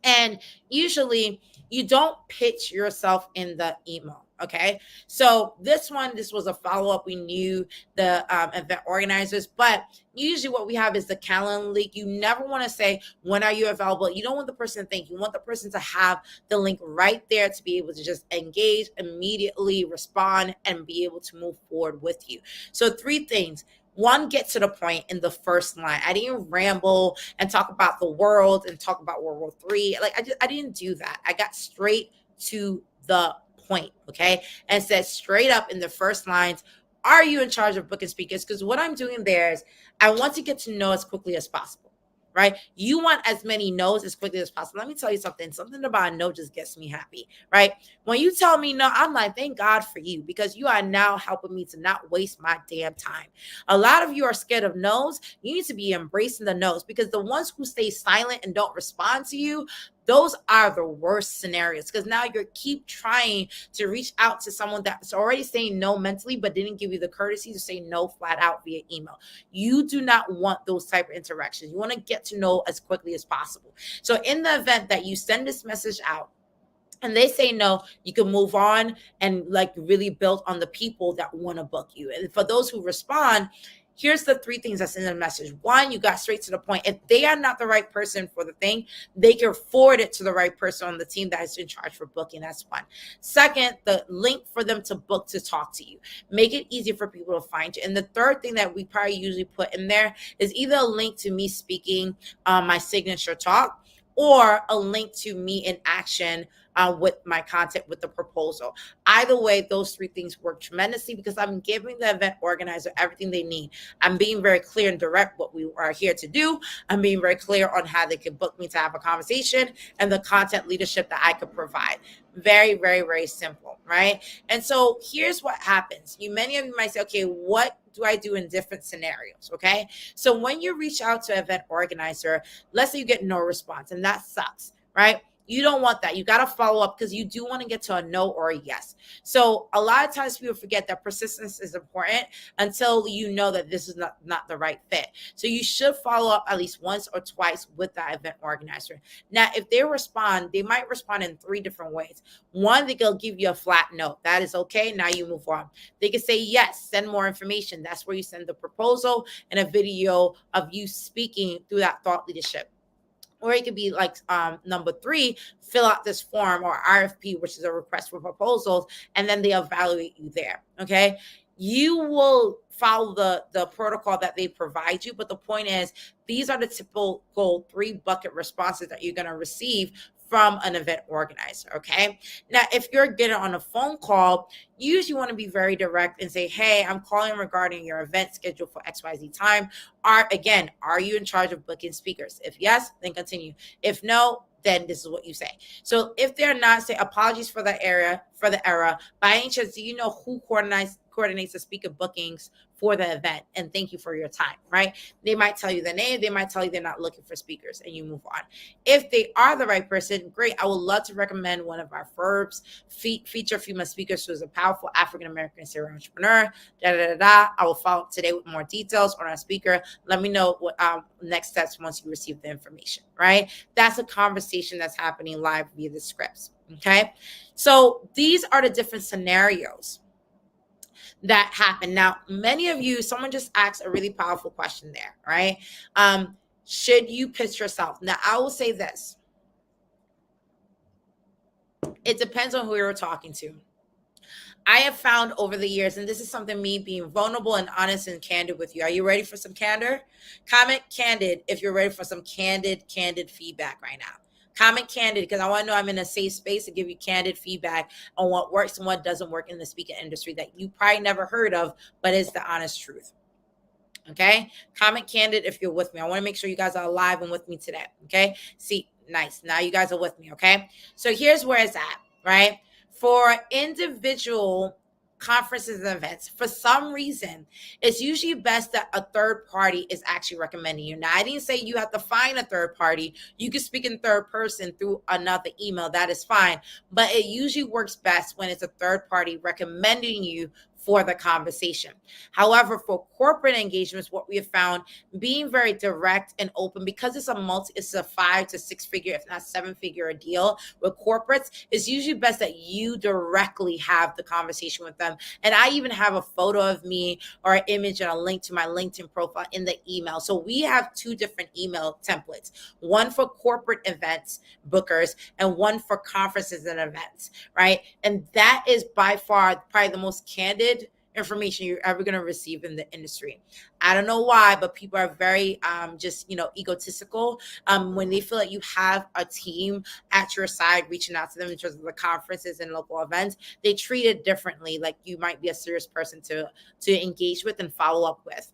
And usually you don't pitch yourself in the email. Okay. So this was a follow-up. We knew the event organizers, but usually what we have is the calendar link. You never want to say, when are you available? You don't want the person to think. You want the person to have the link right there to be able to just engage, immediately respond, and be able to move forward with you. So 3 things. 1, get to the point in the first line. I didn't ramble and talk about the world and talk about World War III. I didn't do that. I got straight to the point, okay? And said straight up in the first lines, are you in charge of booking speakers? Because what I'm doing there is I want to get to know as quickly as possible, right? You want as many no's as quickly as possible. Let me tell you something. Something about a no just gets me happy, right? When you tell me no, I'm like, thank God for you, because you are now helping me to not waste my damn time. A lot of you are scared of no's. You need to be embracing the no's, because the ones who stay silent and don't respond to you, those are the worst scenarios, because now you keep trying to reach out to someone that's already saying no mentally, but didn't give you the courtesy to say no flat out via email. You do not want those type of interactions. You want to get to know as quickly as possible. So in the event that you send this message out and they say no, you can move on and really build on the people that want to book you. And for those who respond, here's the 3 things that's in the message. 1, you got straight to the point. If they are not the right person for the thing, they can forward it to the right person on the team that is in charge for booking. That's 1. 2nd, the link for them to book to talk to you. Make it easy for people to find you. And the 3rd thing that we probably usually put in there is either a link to me speaking my signature talk, or a link to me in action with my content, with the proposal. Either way, those 3 things work tremendously, because I'm giving the event organizer everything they need. I'm being very clear and direct what we are here to do. I'm being very clear on how they can book me to have a conversation and the content leadership that I could provide. Very, very, very simple, right? And so here's what happens. Many of you might say, okay, what do I do in different scenarios? Okay. So when you reach out to an event organizer, let's say you get no response, and that sucks, right? You don't want that. You got to follow up, because you do want to get to a no or a yes. So a lot of times people forget that persistence is important until you know that this is not the right fit. So you should follow up at least once or twice with that event organizer. Now, if they respond, they might respond in 3 different ways. 1, they can give you a flat no. That is okay. Now you move on. They can say yes, send more information. That's where you send the proposal and a video of you speaking through that thought leadership. Or it could be number 3, fill out this form or RFP, which is a request for proposals, and then they evaluate you there. Okay. You will follow the protocol that they provide you. But the point is, these are the typical 3 bucket responses that you're going to receive from an event organizer. Okay. Now, if you're getting on a phone call, you usually want to be very direct and say, hey, I'm calling regarding your event schedule for XYZ time. Are you in charge of booking speakers? If yes, then continue. If no, then this is what you say. So if they're not, say, apologies for the error. By any chance, do you know who coordinates the speaker bookings for the event? And thank you for your time, right? They might tell you the name. They might tell you they're not looking for speakers, and you move on. If they are the right person, great. I would love to recommend one of our firms, feature female speakers who is a powerful African-American serial entrepreneur, I will follow up today with more details on our speaker. Let me know what next steps once you receive the information, right? That's a conversation that's happening live via the scripts, okay? So these are the different scenarios that happen. Now, many of you, someone just asked a really powerful question there, right? Should you pitch yourself? Now, I will say this. It depends on who you're talking to. I have found over the years, and this is something me being vulnerable and honest and candid with you. Are you ready for some candor? Comment candid if you're ready for some candid feedback right now. Comment candid, because I want to know I'm in a safe space to give you candid feedback on what works and what doesn't work in the speaking industry that you probably never heard of, but it's the honest truth. Okay? Comment candid if you're with me. I want to make sure you guys are alive and with me today. Okay? See, nice. Now you guys are with me. Okay? So here's where it's at, right? For individual conferences and events, for some reason, it's usually best that a third party is actually recommending you. Now, I didn't say you have to find a third party. You can speak in third person through another email. That is fine. But it usually works best when it's a third party recommending you for the conversation. However, for corporate engagements, what we have found, being very direct and open, because it's a 5 to 6 figure, if not 7 figure deal with corporates, it's usually best that you directly have the conversation with them. And I even have a photo of me or an image and a link to my LinkedIn profile in the email. So we have 2 different email templates, one for corporate events bookers and one for conferences and events, right? And that is by far probably the most candid information you're ever going to receive in the industry. I don't know why, but people are very egotistical when they feel like you have a team at your side reaching out to them in terms of the conferences and local events. They treat it differently, like you might be a serious person to engage with and follow up with.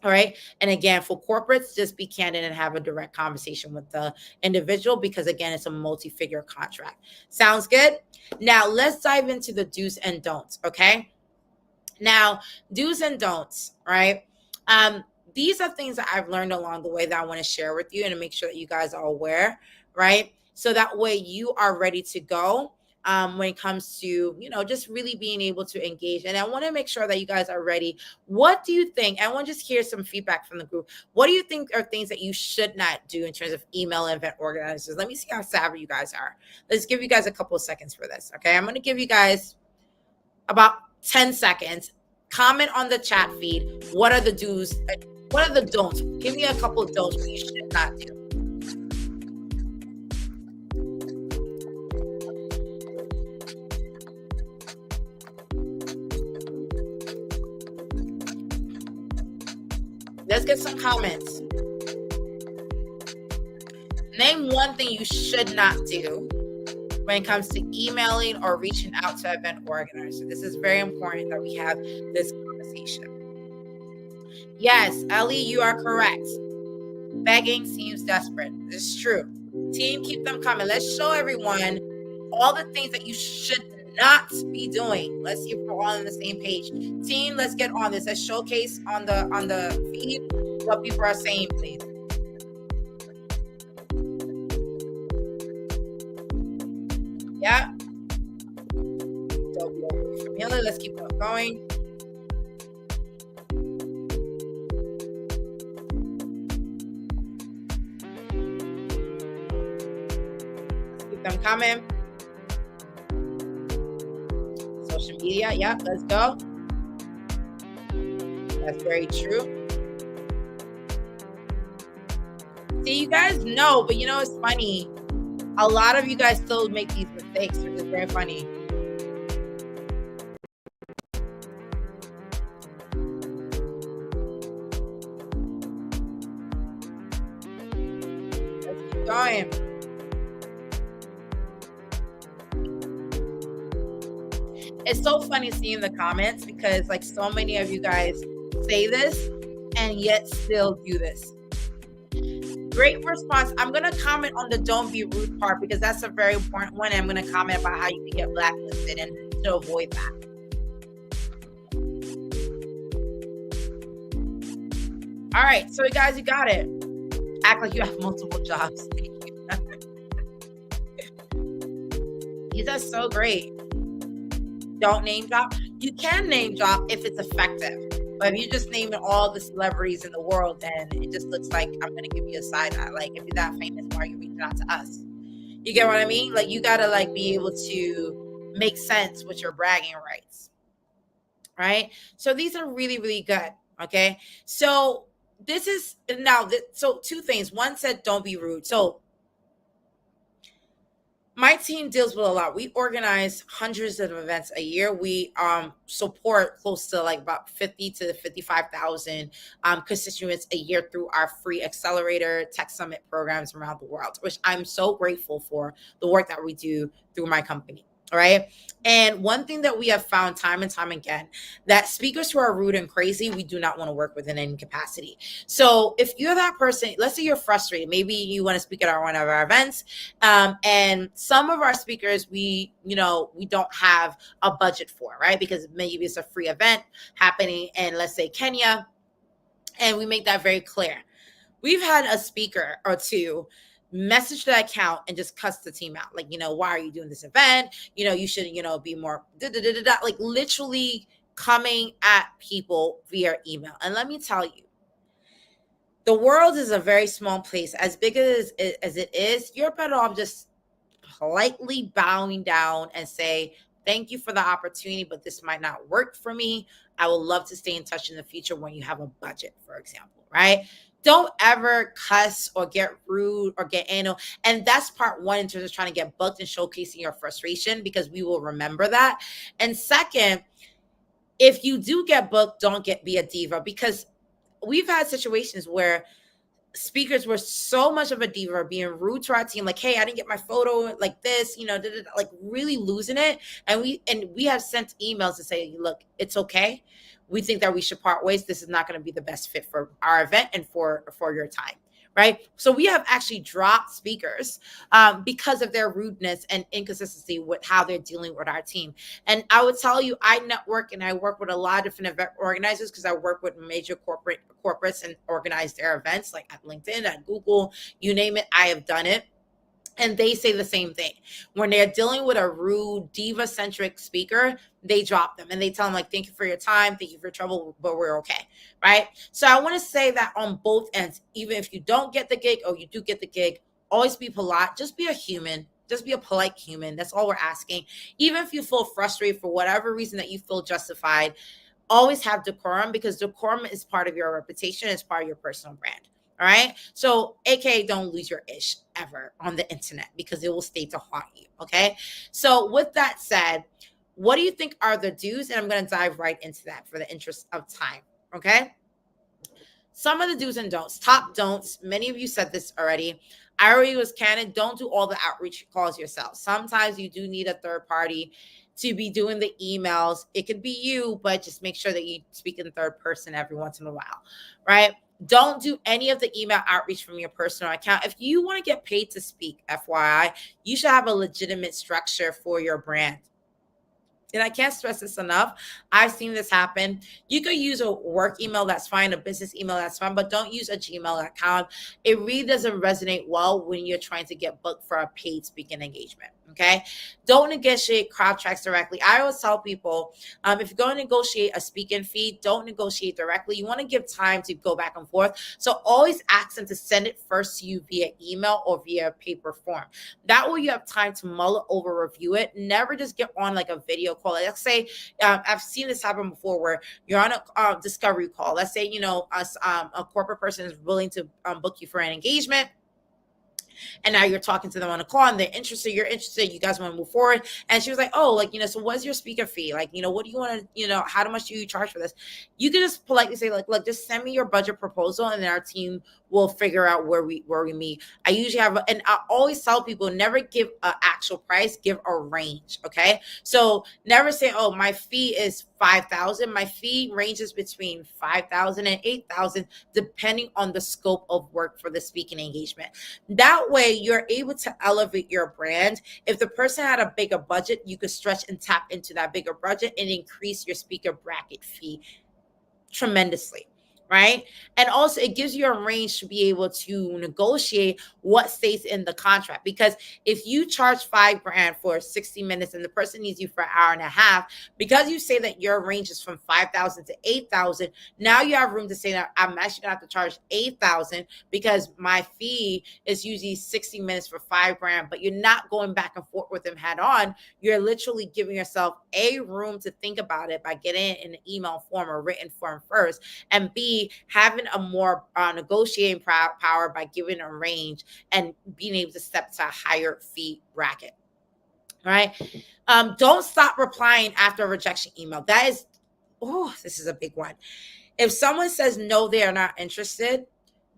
All right. And again, for corporates, just be candid and have a direct conversation with the individual, because again, it's a multi-figure contract. Sounds good? Now let's dive into the do's and don'ts. Okay. Now, do's and don'ts, right? These are things that I've learned along the way that I want to share with you and to make sure that you guys are aware, right? So that way you are ready to go when it comes to, just really being able to engage. And I want to make sure that you guys are ready. What do you think? I want to just hear some feedback from the group. What do you think are things that you should not do in terms of email event organizers? Let me see how savvy you guys are. Let's give you guys a couple of seconds for this, okay? I'm going to give you guys about 10 seconds. Comment on the chat feed. What are the do's? What are the don'ts? Give me a couple of don'ts that you should not do. Let's get some comments. Name one thing you should not do when it comes to emailing or reaching out to event organizers. This is very important that we have this conversation. Yes, Ellie, you are correct. Begging seems desperate. It's true. Team, keep them coming. Let's show everyone all the things that you should not be doing. Let's see if we're all on the same page. Team, let's get on this. Let's showcase on the feed what people are saying, please. Yeah. Don't be overly familiar. Let's keep on going. Let's keep them coming. Social media. Yeah, let's go. That's very true. See, you guys know, but it's funny. A lot of you guys still make these mistakes, which is very funny. Let's keep going. It's so funny seeing the comments because so many of you guys say this and yet still do this. Great response. I'm going to comment on the don't be rude part because that's a very important one. And I'm going to comment about how you can get blacklisted and to avoid that. All right. So, guys, you got it. Act like you have multiple jobs. Thank you. These are so great. Don't name drop. You can name drop if it's effective. But if you just name all the celebrities in the world, then it just looks like I'm going to give you a side eye. Like, if you're that famous, why are you reaching out to us? You get what I mean? Like, you got to, be able to make sense with your bragging rights. Right? So these are really, really good. Okay? So this is, now, so 2 things. One said, don't be rude. So my team deals with a lot. We organize hundreds of events a year. We support close to about 50 to 55,000 constituents a year through our free accelerator tech summit programs around the world, which I'm so grateful for the work that we do through my company. All right. And one thing that we have found time and time again, that speakers who are rude and crazy, we do not want to work with in any capacity. So if you're that person, let's say you're frustrated, maybe you want to speak at one of our events, and some of our speakers, we don't have a budget for, right? Because maybe it's a free event happening in, let's say, Kenya, and we make that very clear. We've had a speaker or two message the account and just cuss the team out. Like, why are you doing this event? You should, be more like literally coming at people via email. And let me tell you, the world is a very small place. As big as it is, you're better off just politely bowing down and say, thank you for the opportunity, but this might not work for me. I would love to stay in touch in the future when you have a budget, for example, right? Don't ever cuss or get rude or get anal. And that's part one in terms of trying to get booked and showcasing your frustration, because we will remember that. And second, if you do get booked, don't be a diva, because we've had situations where speakers were so much of a diva, being rude to our team, like, hey, I didn't get my photo like this, like really losing it. And we have sent emails to say, look, it's okay. We think that we should part ways. This is not going to be the best fit for our event and for your time. Right. So we have actually dropped speakers because of their rudeness and inconsistency with how they're dealing with our team. And I would tell you, I network and I work with a lot of different event organizers, because I work with major corporates and organize their events, like at LinkedIn, at Google, you name it, I have done it. And they say the same thing. When they're dealing with a rude, diva-centric speaker, they drop them and they tell them, like, thank you for your time, thank you for your trouble, but we're okay, right? So I want to say that on both ends, even if you don't get the gig or you do get the gig, always be polite. Just be a human. Just be a polite human. That's all we're asking. Even if you feel frustrated for whatever reason that you feel justified, always have decorum, because decorum is part of your reputation. It's part of your personal brand. All right. So, AKA, don't lose your ish ever on the internet, because it will stay to haunt you. Okay. So, with that said, what do you think are the do's? And I'm going to dive right into that for the interest of time. Okay. Some of the do's and don'ts, top don'ts. Many of you said this already. I already was candid. Don't do all the outreach calls yourself. Sometimes you do need a third party to be doing the emails. It could be you, but just make sure that you speak in third person every once in a while. Right. Don't do any of the email outreach from your personal account. If you want to get paid to speak, FYI, you should have a legitimate structure for your brand. And I can't stress this enough. I've seen this happen. You could use a work email, that's fine, a business email, that's fine, but don't use a Gmail account. It really doesn't resonate well when you're trying to get booked for a paid speaking engagement. Okay. Don't negotiate contracts directly. I always tell people, if you're going to negotiate a speaking fee, don't negotiate directly. You want to give time to go back and forth. So always ask them to send it first to you via email or via paper form. That way you have time to mull it over, review it. Never just get on like a video call. Let's say, I've seen this happen before, where you're on a discovery call. Let's say, a corporate person is willing to book you for an engagement. And now you're talking to them on a call and they're interested, you're interested, you guys want to move forward. And she was like, oh, like, so what's your speaker fee? Like, what do you want to, how much do you charge for this? You can just politely say, like, look, just send me your budget proposal, and then our team will figure out where we meet. I usually have, and I always tell people, never give an actual price, give a range. Okay. So never say, oh, my fee is 5,000. My fee ranges between 5,000 and 8,000, depending on the scope of work for the speaking engagement. That way you're able to elevate your brand. If the person had a bigger budget, you could stretch and tap into that bigger budget and increase your speaker bracket fee tremendously. Right. And also it gives you a range to be able to negotiate what stays in the contract. Because if you charge $5,000 for 60 minutes and the person needs you for an hour and a half, because you say that your range is from 5,000 to 8,000, now you have room to say that I'm actually gonna have to charge 8,000 because my fee is usually 60 minutes for $5,000, but you're not going back and forth with them head on. You're literally giving yourself a room to think about it by getting it in an email form or written form first, and B, having a more negotiating power by giving a range and being able to step to a higher fee bracket. All right. Don't stop replying after a rejection email. That is, this is a big one. If someone says no, they are not interested,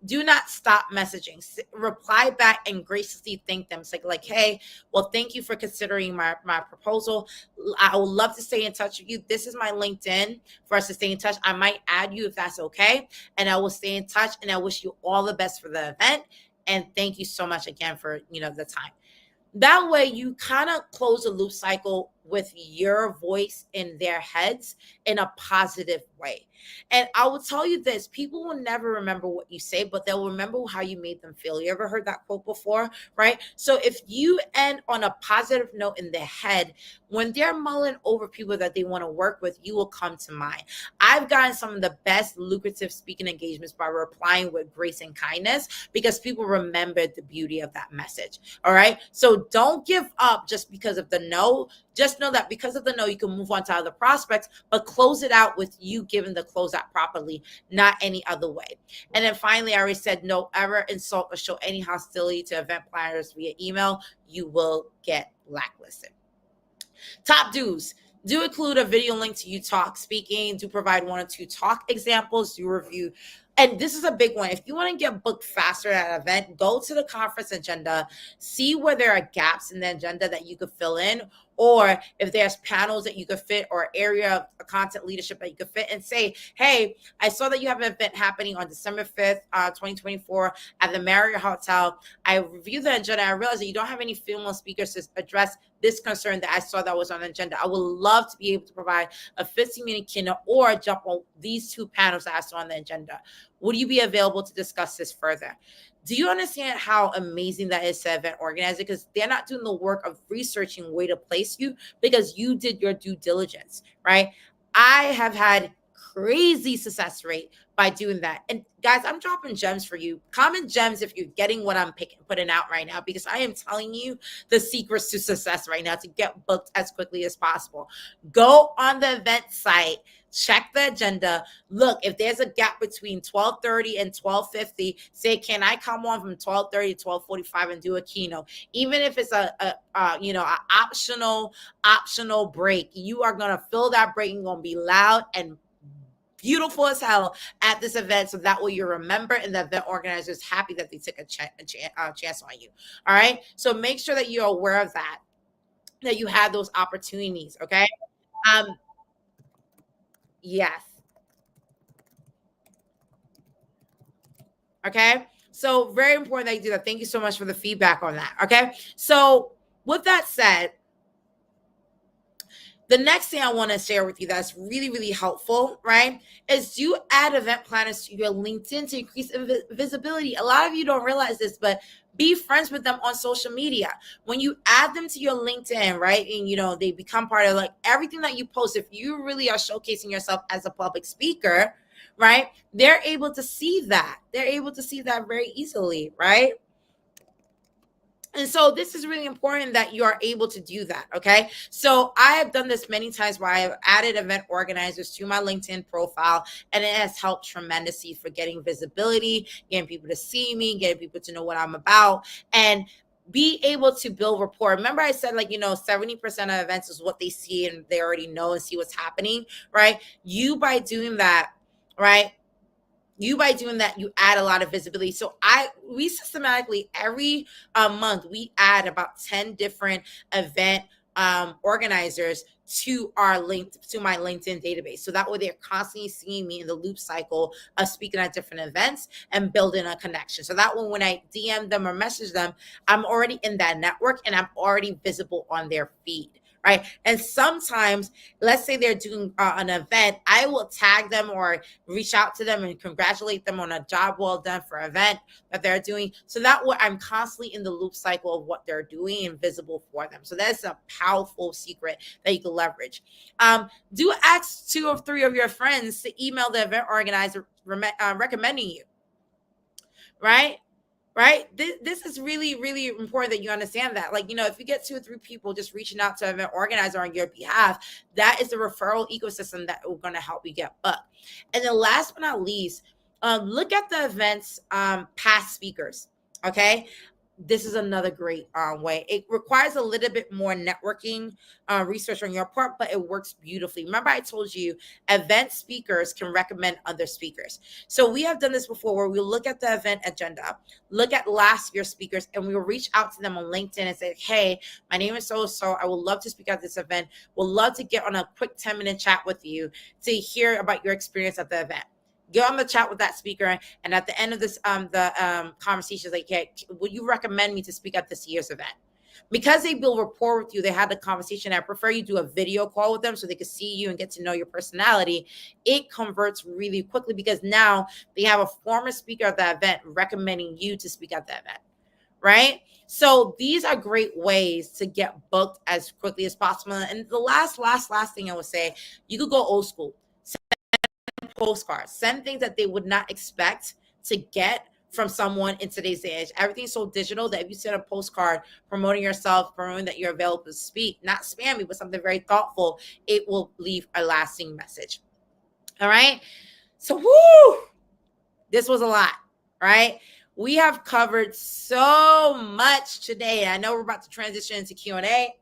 do not stop messaging. Reply back and graciously thank them. It's like, hey, well, thank you for considering my proposal. I would love to stay in touch with you. This is my LinkedIn for us to stay in touch. I might add you if that's okay. And I will stay in touch. And I wish you all the best for the event. And thank you so much again for, the time. That way you kind of close the loop cycle with your voice in their heads in a positive way. And I will tell you this, people will never remember what you say, but they'll remember how you made them feel. You ever heard that quote before, right? So if you end on a positive note in their head, when they're mulling over people that they want to work with, you will come to mind. I've gotten some of the best lucrative speaking engagements by replying with grace and kindness because people remembered the beauty of that message. All right. So don't give up just because of the no. Just know that because of the no, you can move on to other prospects, but close it out with you giving the closeout properly, not any other way. And then finally, I already said, no ever insult or show any hostility to event planners via email. You will get blacklisted. Top do's. Do include a video link to you speaking. Do provide 1 or 2 talk examples. Do review. And this is a big one. If you want to get booked faster at an event, go to the conference agenda, see where there are gaps in the agenda that you could fill in, or if there's panels that you could fit or area of content leadership that you could fit, and say, hey, I saw that you have an event happening on December 5th, 2024 at the Marriott Hotel. I reviewed the agenda. I realized that you don't have any female speakers to address this concern that I saw that was on the agenda. I would love to be able to provide a 15-minute keynote or jump on these 2 panels that I saw on the agenda. Would you be available to discuss this further? Do you understand how amazing that is to event organizer? Because they're not doing the work of researching where to place you because you did your due diligence, right? I have had crazy success rate by doing that. And guys, I'm dropping gems for you. Comment gems if you're getting what I'm putting out right now, because I am telling you the secrets to success right now to get booked as quickly as possible. Go on the event site, check the agenda. Look, if there's a gap between 12:30 and 12:50, say, can I come on from 12:30 to 12:45 and do a keynote? Even if it's a optional break, you are gonna fill that break. You're gonna be loud and beautiful as hell at this event, so that way you remember, and the event organizer is happy that they took a chance on you. All right, so make sure that you're aware of that you have those opportunities. Okay. Yes. Okay. So very important that you do that. Thank you so much for the feedback on that. Okay. So with that said, the next thing I want to share with you that's really, really helpful, right, is you add event planners to your LinkedIn to increase visibility. A lot of you don't realize this, but be friends with them on social media. When you add them to your LinkedIn, right, and they become part of like everything that you post, if you really are showcasing yourself as a public speaker, right, they're able to see that. They're able to see that very easily, right? And so this is really important that you are able to do that, okay? So I have done this many times where I have added event organizers to my LinkedIn profile, and it has helped tremendously for getting visibility, getting people to see me, getting people to know what I'm about, and be able to build rapport. Remember I said 70% of events is what they see and they already know and see what's happening, right? You by doing that, right? You add a lot of visibility. So we systematically every month we add about 10 different event organizers to my LinkedIn database. So that way they're constantly seeing me in the loop cycle of speaking at different events and building a connection. So that way when I DM them or message them, I'm already in that network and I'm already visible on their feed. Right. And sometimes, let's say they're doing an event, I will tag them or reach out to them and congratulate them on a job well done for an event that they're doing. So that way I'm constantly in the loop cycle of what they're doing and visible for them. So that's a powerful secret that you can leverage. Do ask 2 or 3 of your friends to email the event organizer recommending you. Right. This is really, really important that you understand that. If you get 2 or 3 people just reaching out to an event organizer on your behalf, that is the referral ecosystem that will going to help you get booked. And then last but not least, look at the event's past speakers. Okay. this is another great way. It requires a little bit more networking research on your part, but it works beautifully. Remember, I told you event speakers can recommend other speakers. So we have done this before where we look at the event agenda, look at last year's speakers, and we will reach out to them on LinkedIn and say, hey, my name is so-and-so. I would love to speak at this event. Would love to get on a quick 10-minute chat with you to hear about your experience at the event. Get on the chat with that speaker, and at the end of this conversation, like, hey, would you recommend me to speak at this year's event? Because they build rapport with you, they had the conversation. I prefer you do a video call with them so they can see you and get to know your personality. It converts really quickly because now they have a former speaker at the event recommending you to speak at the event, right? So these are great ways to get booked as quickly as possible. And the last thing I would say, you could go old school. Postcards, send things that they would not expect to get from someone in today's age. Everything's so digital that if you send a postcard promoting yourself, promoting that you're available to speak, not spammy, but something very thoughtful, it will leave a lasting message. All right. So, this was a lot, right? We have covered so much today. I know we're about to transition into Q&A.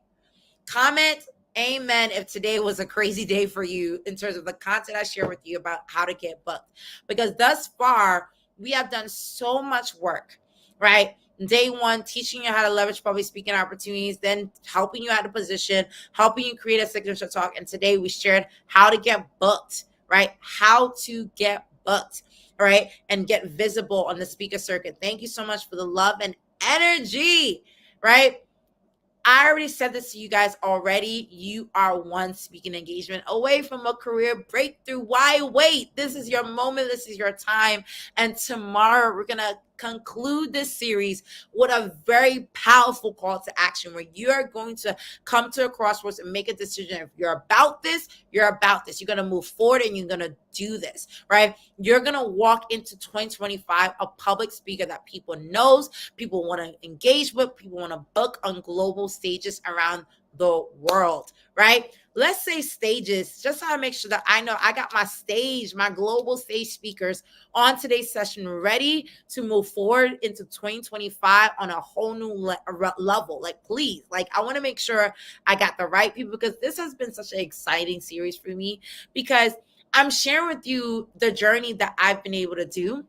Comment amen if today was a crazy day for you in terms of the content I share with you about how to get booked. Because thus far, we have done so much work, right? Day one, teaching you how to leverage public speaking opportunities, then helping you out of position, helping you create a signature talk. And today we shared how to get booked, right? How to get booked, right? And get visible on the speaker circuit. Thank you so much for the love and energy, right? I already said this to you guys already. You are one speaking engagement away from a career breakthrough. Why wait? This is your moment. This is your time. And tomorrow we're going to conclude this series with a very powerful call to action where you are going to come to a crossroads and make a decision. If you're about this, you're about this. You're going to move forward and you're going to do this, right? You're going to walk into 2025 a public speaker that people knows, people want to engage with, people want to book on global stages around the world, right? Let's say stages, just so I make sure that I know I got my stage, my global stage speakers on today's session ready to move forward into 2025 on a whole new level. Like, please, like, I want to make sure I got the right people because this has been such an exciting series for me because I'm sharing with you the journey that I've been able to do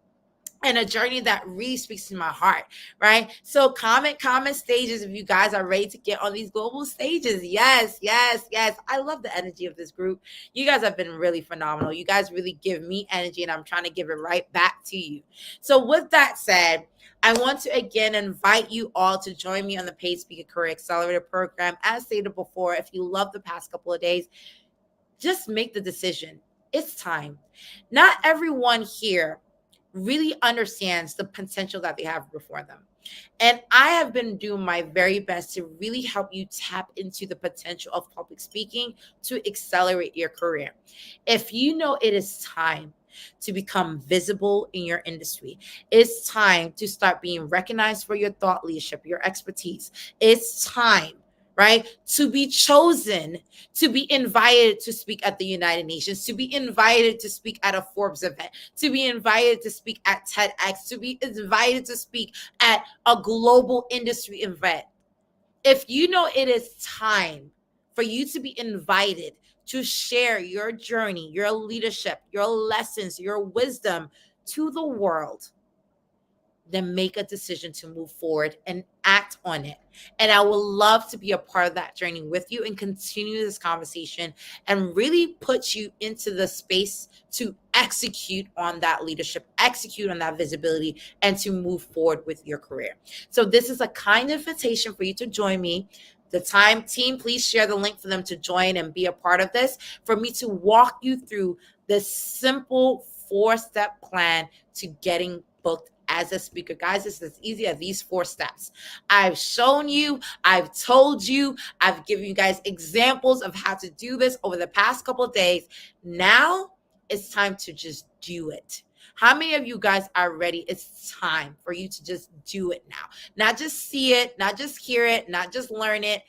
and a journey that really speaks to my heart, right? So comment stages if you guys are ready to get on these global stages. Yes. I love the energy of this group. You guys have been really phenomenal. You guys really give me energy and I'm trying to give it right back to you. So with that said, I want to again invite you all to join me on the Paid Speaker Career Accelerator program. As stated before, if you love the past couple of days, just make the decision. It's time. Not everyone here really understands the potential that they have before them. And I have been doing my very best to really help you tap into the potential of public speaking to accelerate your career. If you know it is time to become visible in your industry, it's time to start being recognized for your thought leadership, your expertise. It's time, right, to be chosen, to be invited to speak at the United Nations, to be invited to speak at a Forbes event, to be invited to speak at TEDx, to be invited to speak at a global industry event. If you know it is time for you to be invited to share your journey, your leadership, your lessons, your wisdom to the world, then make a decision to move forward and act on it. And I would love to be a part of that journey with you and continue this conversation and really put you into the space to execute on that leadership, execute on that visibility, and to move forward with your career. So this is a kind invitation for you to join me. The team, please share the link for them to join and be a part of this, for me to walk you through this simple 4-step plan to getting booked as a speaker. Guys, it's as easy as these 4 steps. I've shown you, I've told you, I've given you guys examples of how to do this over the past couple of days. Now it's time to just do it. How many of you guys are ready? It's time for you to just do it now. Not just see it, not just hear it, not just learn it,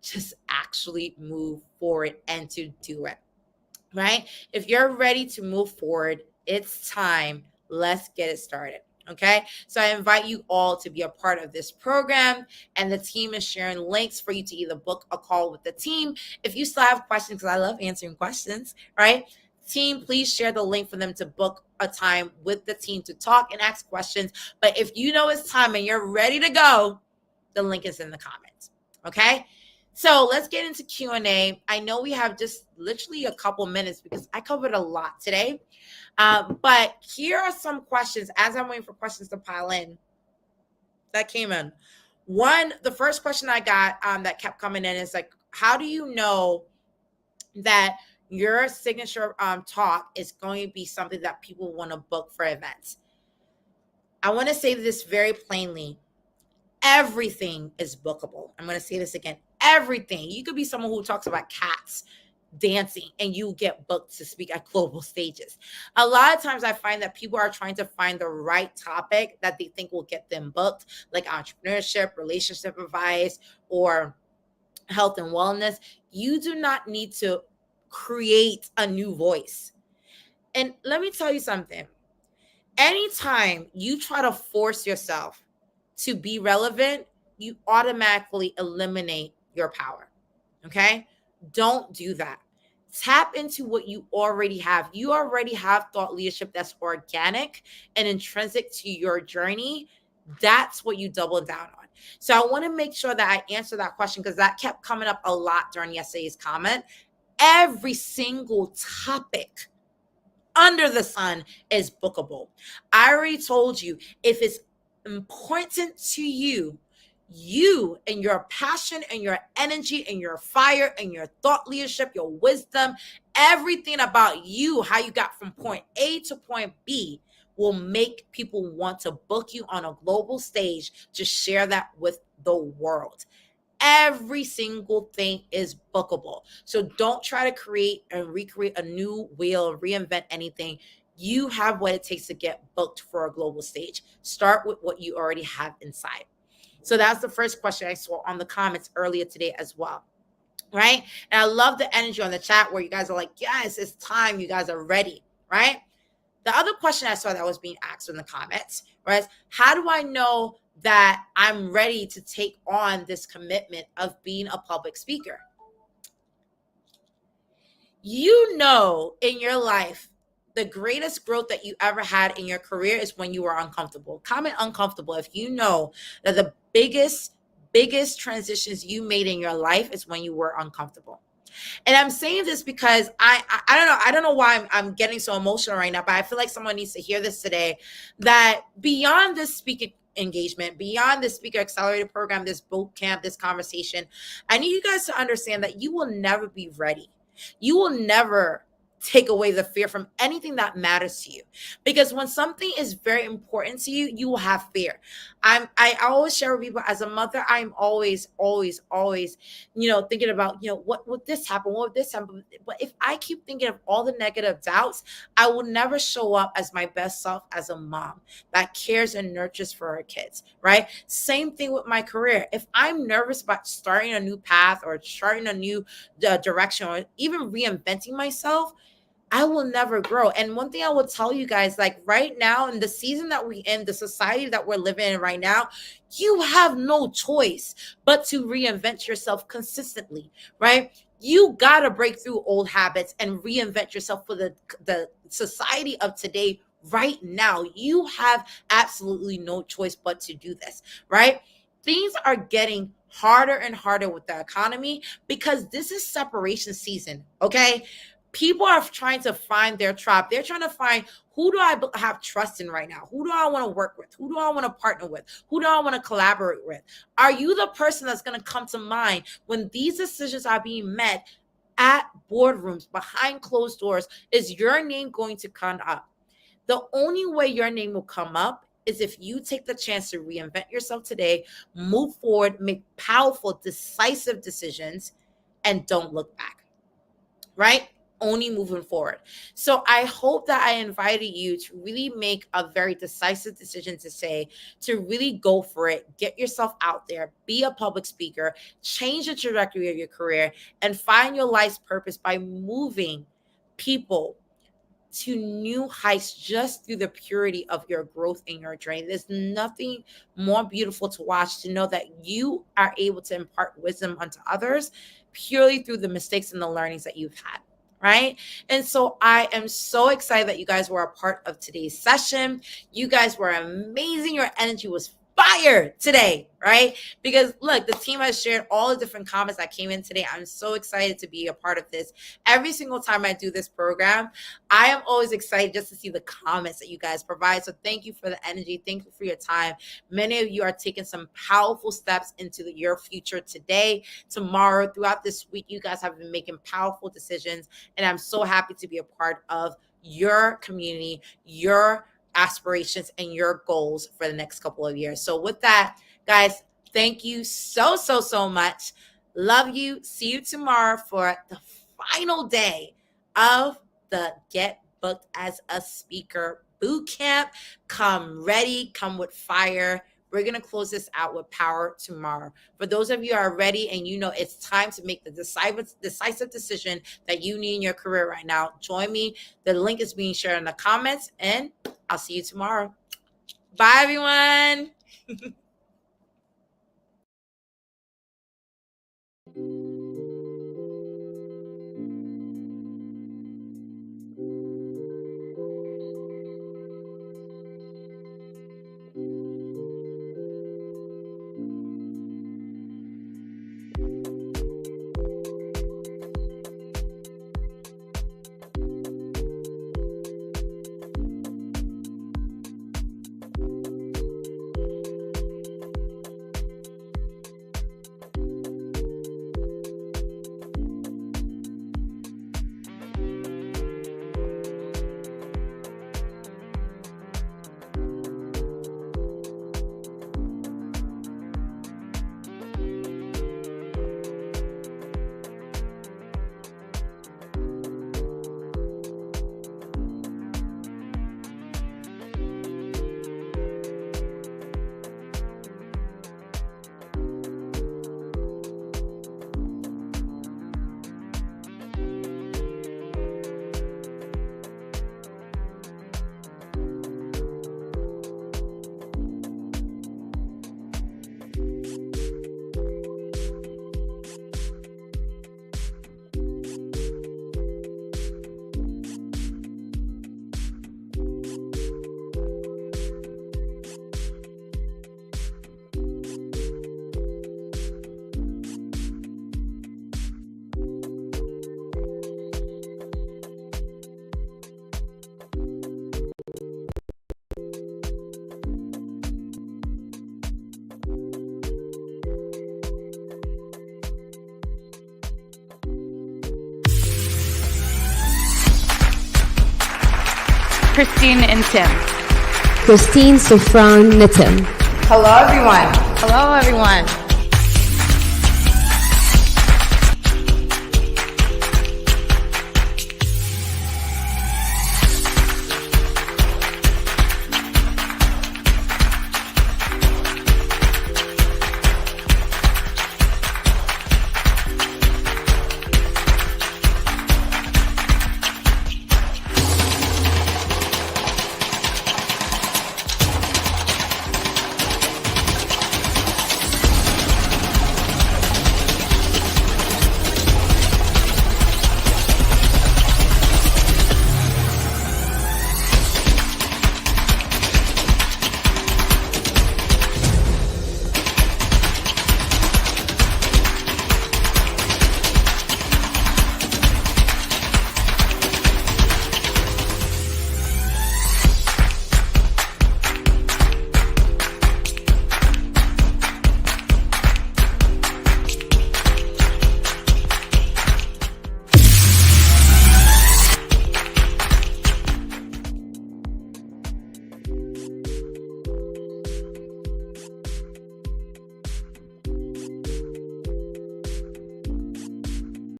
just actually move forward and to do it, right? If you're ready to move forward, it's time. Let's get it started. Okay, so I invite you all to be a part of this program, and the team is sharing links for you to either book a call with the team. If you still have questions, because I love answering questions, right? Team, please share the link for them to book a time with the team to talk and ask questions. But if you know it's time and you're ready to go, the link is in the comments. Okay, so let's get into Q&A. I know we have just literally a couple minutes because I covered a lot today. But here are some questions as I'm waiting for questions to pile in that came in. The first question I got that kept coming in is like, how do you know that your signature talk is going to be something that people want to book for events? I want to say this very plainly. Everything is bookable. I'm going to say this again. Everything. You could be someone who talks about cats dancing and you get booked to speak at global stages. A lot of times I find that people are trying to find the right topic that they think will get them booked, like entrepreneurship, relationship advice, or health and wellness. You do not need to create a new voice. And let me tell you something. Anytime you try to force yourself to be relevant, you automatically eliminate your power. Okay? Don't do that. Tap into what you already have. You already have thought leadership that's organic and intrinsic to your journey. That's what you double down on. So I want to make sure that I answer that question because that kept coming up a lot during yesterday's comment. Every single topic under the sun is bookable. I already told you, if it's important to you, you and your passion and your energy and your fire and your thought leadership, your wisdom, everything about you, how you got from point A to point B, will make people want to book you on a global stage to share that with the world. Every single thing is bookable. So don't try to create and recreate a new wheel, reinvent anything. You have what it takes to get booked for a global stage. Start with what you already have inside. So that's the first question I saw on the comments earlier today as well. Right? And I love the energy on the chat where you guys are like, yes, it's time. You guys are ready. Right? The other question I saw that was being asked in the comments was, how do I know that I'm ready to take on this commitment of being a public speaker? You know, in your life, the greatest growth that you ever had in your career is when you were uncomfortable. Comment uncomfortable if you know that the biggest transitions you made in your life is when you were uncomfortable. And I'm saying this because I don't know why I'm getting so emotional right now, but I feel like someone needs to hear this today, that beyond this speaking engagement, beyond this speaker accelerator program, this boot camp, this conversation, I need you guys to understand that you will never be ready. You will never take away the fear from anything that matters to you, because when something is very important to you, you will have fear. I always share with people, as a mother, I'm always thinking about, what would this happen, what would this happen. But if I keep thinking of all the negative doubts, I will never show up as my best self as a mom that cares and nurtures for her kids. Right? Same thing with my career. If I'm nervous about starting a new path or starting a new direction or even reinventing myself, I will never grow. And one thing I will tell you guys, like right now in the season that we're in, the society that we're living in right now, you have no choice but to reinvent yourself consistently, right? You got to break through old habits and reinvent yourself for the society of today right now. You have absolutely no choice but to do this, right? Things are getting harder and harder with the economy because this is separation season, okay? People are trying to find their tribe. They're trying to find, who do I have trust in right now? Who do I want to work with? Who do I want to partner with? Who do I want to collaborate with? Are you the person that's going to come to mind when these decisions are being made at boardrooms, behind closed doors? Is your name going to come up? The only way your name will come up is if you take the chance to reinvent yourself today, move forward, make powerful, decisive decisions, and don't look back, right? Only moving forward. So I hope that I invited you to really make a very decisive decision to really go for it, get yourself out there, be a public speaker, change the trajectory of your career, and find your life's purpose by moving people to new heights just through the purity of your growth and your journey. There's nothing more beautiful to watch, to know that you are able to impart wisdom unto others purely through the mistakes and the learnings that you've had. Right. And so I am so excited that you guys were a part of today's session. You guys were amazing. Your energy was fire today, right? Because look, the team has shared all the different comments that came in today. I'm so excited to be a part of this. Every single time I do this program, I am always excited just to see the comments that you guys provide. So thank you for the energy. Thank you for your time. Many of you are taking some powerful steps into your future today, tomorrow, throughout this week. You guys have been making powerful decisions, and I'm so happy to be a part of your community, your aspirations, and your goals for the next couple of years. So with that, guys, thank you so much. Love you. See you tomorrow for the final day of the Get Booked as a Speaker Bootcamp. Come ready, come with fire. We're going to close this out with power tomorrow. For those of you who are ready and you know it's time to make the decisive decision that you need in your career right now, join me. The link is being shared in the comments, and I'll see you tomorrow. Bye, everyone. Christine and Tim. Christine Sofran Nitim. Hello, everyone. Hello, everyone.